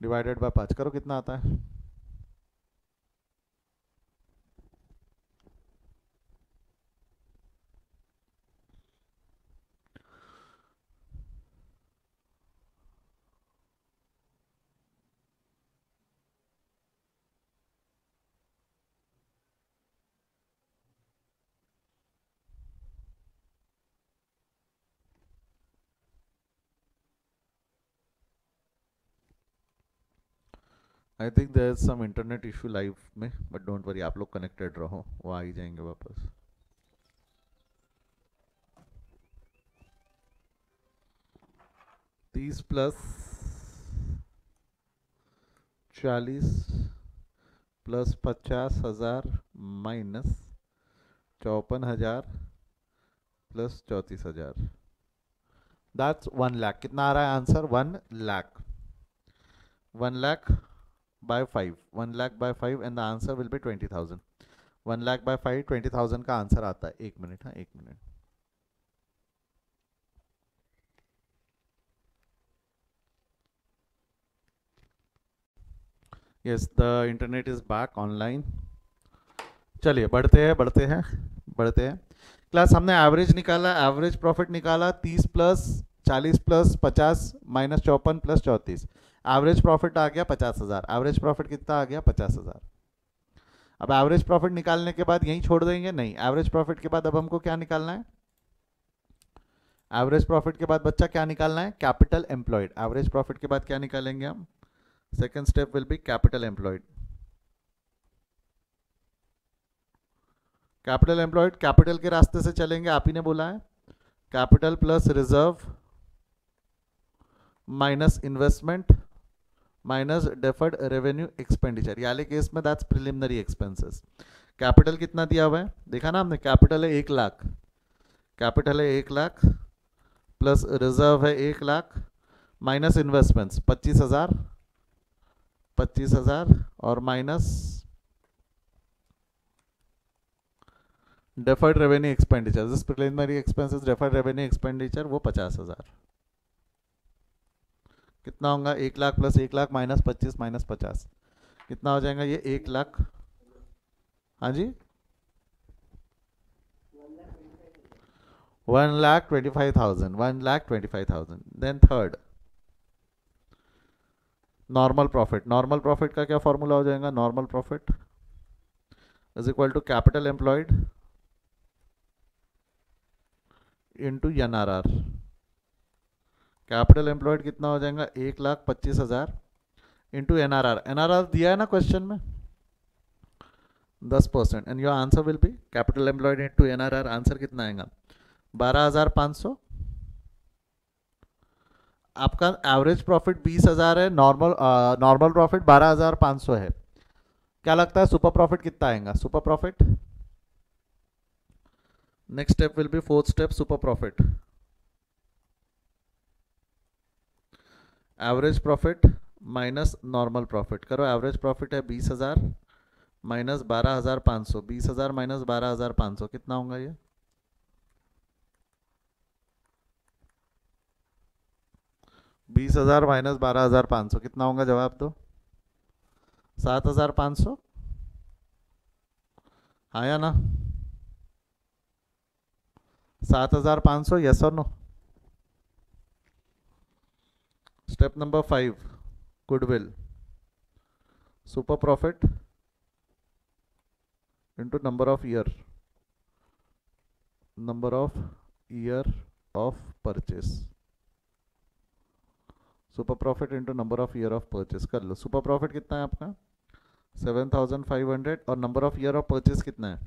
डिवाइडेड बाय 5 करो कितना आता है। I think there is some internet issue live में, बट डोंट वरी, आप लोग कनेक्टेड रहो, वो आ ही जाएंगे वापस। तीस plus 40 plus 50,000 minus 54,000 plus 34,000, that's 1 lakh. कितना आ रहा है answer? 1 lakh. 1 lakh by 5, 1 lakh by 5 and the answer will be 20,000. 1 lakh by 5 20,000 का आंसर आता है। एक मिनट, हाँ एक minute. Yes, the internet is back online. चलिए बढ़ते हैं बढ़ते हैं बढ़ते हैं। क्लास हमने एवरेज निकाला, एवरेज प्रॉफिट निकाला 30 plus 40 plus 50 minus 54 plus 34, average profit आ गया 50,000। एवरेज प्रॉफिट कितना आ गया? 50,000। अब एवरेज प्रॉफिट निकालने के बाद यहीं छोड़ देंगे? नहीं, एवरेज प्रॉफिट के बाद अब हमको क्या निकालना है? एवरेज प्रॉफिट के बाद बच्चा क्या निकालना है? Capital employed. एवरेज प्रॉफिट के बाद क्या निकालेंगे हम? Second step will be capital employed. Capital employed capital के रास्ते से चलेंगे, आप ही ने बोला है। Capital plus reserve minus investment minus deferred revenue expenditure, यानी केस में दैट्स प्रिलिमिनरी एक्सपेंसेस। कैपिटल कितना दिया हुआ है? देखा ना हमने, कैपिटल है 1 लाख, कैपिटल है 1 लाख प्लस रिजर्व है 1 लाख माइनस इन्वेस्टमेंट्स 25,000 और minus deferred revenue expenditure, this preliminary expenses deferred revenue expenditure वो 50,000। कितना होगा? 1 lakh plus 1 lakh minus 25 minus 50, कितना हो जाएगा ये? 1 लाख। हाँ जी, 1,25,000, 1,25,000। Then third normal profit. Normal profit का क्या फॉर्मूला हो जाएगा? Normal profit is equal to capital employed into NRR। Capital employed कितना हो जाएगा? 1,25,000 इंटू NRR। NRR दिया है ना क्वेश्चन में, 10%, and your answer will B capital employed into NRR। Answer कितना आएगा? 12,500। आपका एवरेज प्रॉफिट 20,000 है, नॉर्मल प्रॉफिट 12,500 है। क्या लगता है सुपर प्रॉफिट कितना आएगा? Super profit next step will be fourth step, super profit. Average profit minus normal profit करो। एवरेज प्रॉफिट है 20,000 माइनस 12,500, 20,000 माइनस 12,500 कितना होगा ये? 20,000 माइनस 12,500 कितना होगा? जवाब दो। 7,500, हाँ या ना? 7,500, यस और no? Step number 5, goodwill. Super profit into number of year, number of year of purchase. Super profit into number of year of purchase कर लो। सुपर प्रॉफिट कितना है आपका? 7,500, और number of year of purchase कितना है?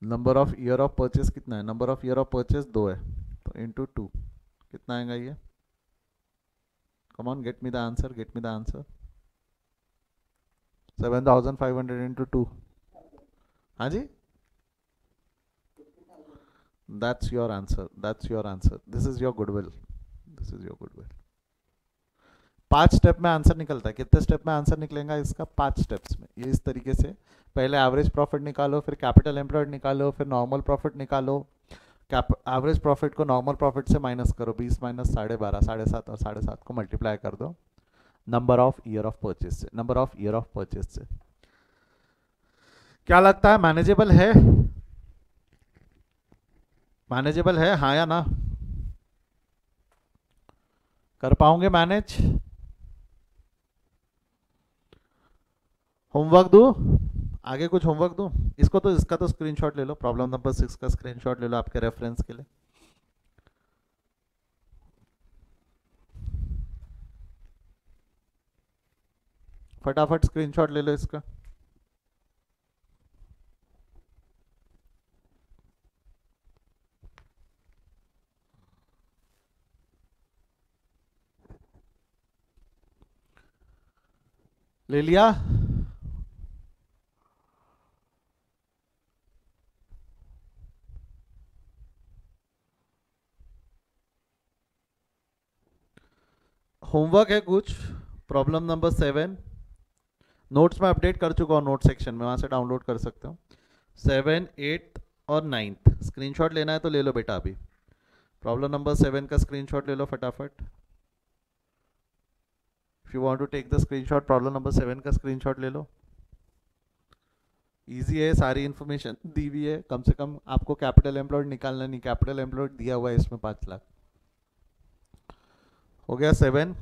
Number of year of purchase कितना है? Number of year of purchase 2 है, तो इंटू 2 कितना आएगा ये? Come on, get me the answer, gate me the answer. 7,500 into 2, हाँ जी, that's your answer, that's your answer. This is your goodwill, this is your goodwill. 5 step में answer निकलता है। कितने स्टेप में आंसर निकलेगा इसका? 5 स्टेप्स में। ये इस तरीके से पहले एवरेज प्रॉफिट निकालो, फिर कैपिटल एम्प्लॉयड निकालो, फिर नॉर्मल प्रॉफिट निकालो। एवरेज प्रॉफिट को नॉर्मल प्रॉफिट से माइनस करो, 20 माइनस 12.5, 7.5 और 7.5 को मल्टीप्लाई कर दो number of year of purchase से। Number of year of purchase से क्या लगता है मैनेजेबल है? मैनेजेबल है, हाँ या ना? कर पाओगे मैनेज? होमवर्क दो, आगे कुछ होमवर्क दो? इसको तो, इसका तो स्क्रीनशॉट ले लो, प्रॉब्लम नंबर 6 का स्क्रीनशॉट ले लो आपके रेफरेंस के लिए। फटाफट स्क्रीनशॉट ले लो इसका। ले लिया? होमवर्क है कुछ, प्रॉब्लम नंबर 7, नोट्स में अपडेट कर चुका हूँ, नोट सेक्शन में, वहां से डाउनलोड कर सकते हो। 7, 8 और 9 स्क्रीनशॉट लेना है तो ले लो बेटा अभी। प्रॉब्लम नंबर 7 का स्क्रीनशॉट ले लो फटाफट। If you want to take the screenshot, problem number 7 का स्क्रीनशॉट ले लो। इजी है, सारी इन्फॉर्मेशन दी हुई है। कम से कम आपको कैपिटल एम्प्लॉयड निकालना नहीं, कैपिटल एम्प्लॉयड दिया हुआ है इसमें 5 लाख। हो गया 7।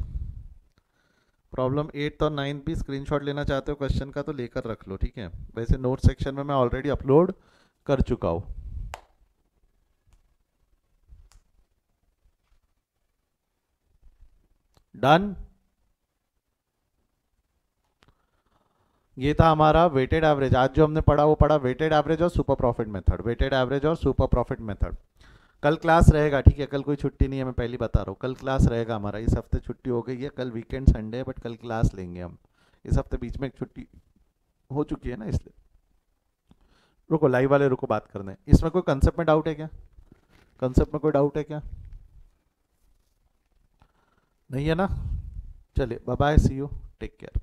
प्रॉब्लम 8 और 9 भी स्क्रीनशॉट लेना चाहते हो क्वेश्चन का तो लेकर रख लो, ठीक है। वैसे नोट सेक्शन में मैं ऑलरेडी अपलोड कर चुका हूं। डन। ये था हमारा वेटेड एवरेज। आज जो हमने पढ़ा वो पढ़ा वेटेड एवरेज और super profit method. Weighted average और सुपर प्रॉफिट मेथड। कल क्लास रहेगा, ठीक है। कल कोई छुट्टी नहीं है, मैं पहली बता रहा हूँ। कल क्लास रहेगा हमारा। इस हफ्ते छुट्टी हो गई है, कल वीकेंड संडे है, बट कल क्लास लेंगे हम। इस हफ्ते बीच में एक छुट्टी हो चुकी है ना, इसलिए। रुको, लाइव वाले रुको, बात करने। इसमें कोई कंसेप्ट में डाउट है क्या? कंसेप्ट में कोई डाउट है क्या? नहीं है ना? चलिए, bye bye, see you, take care.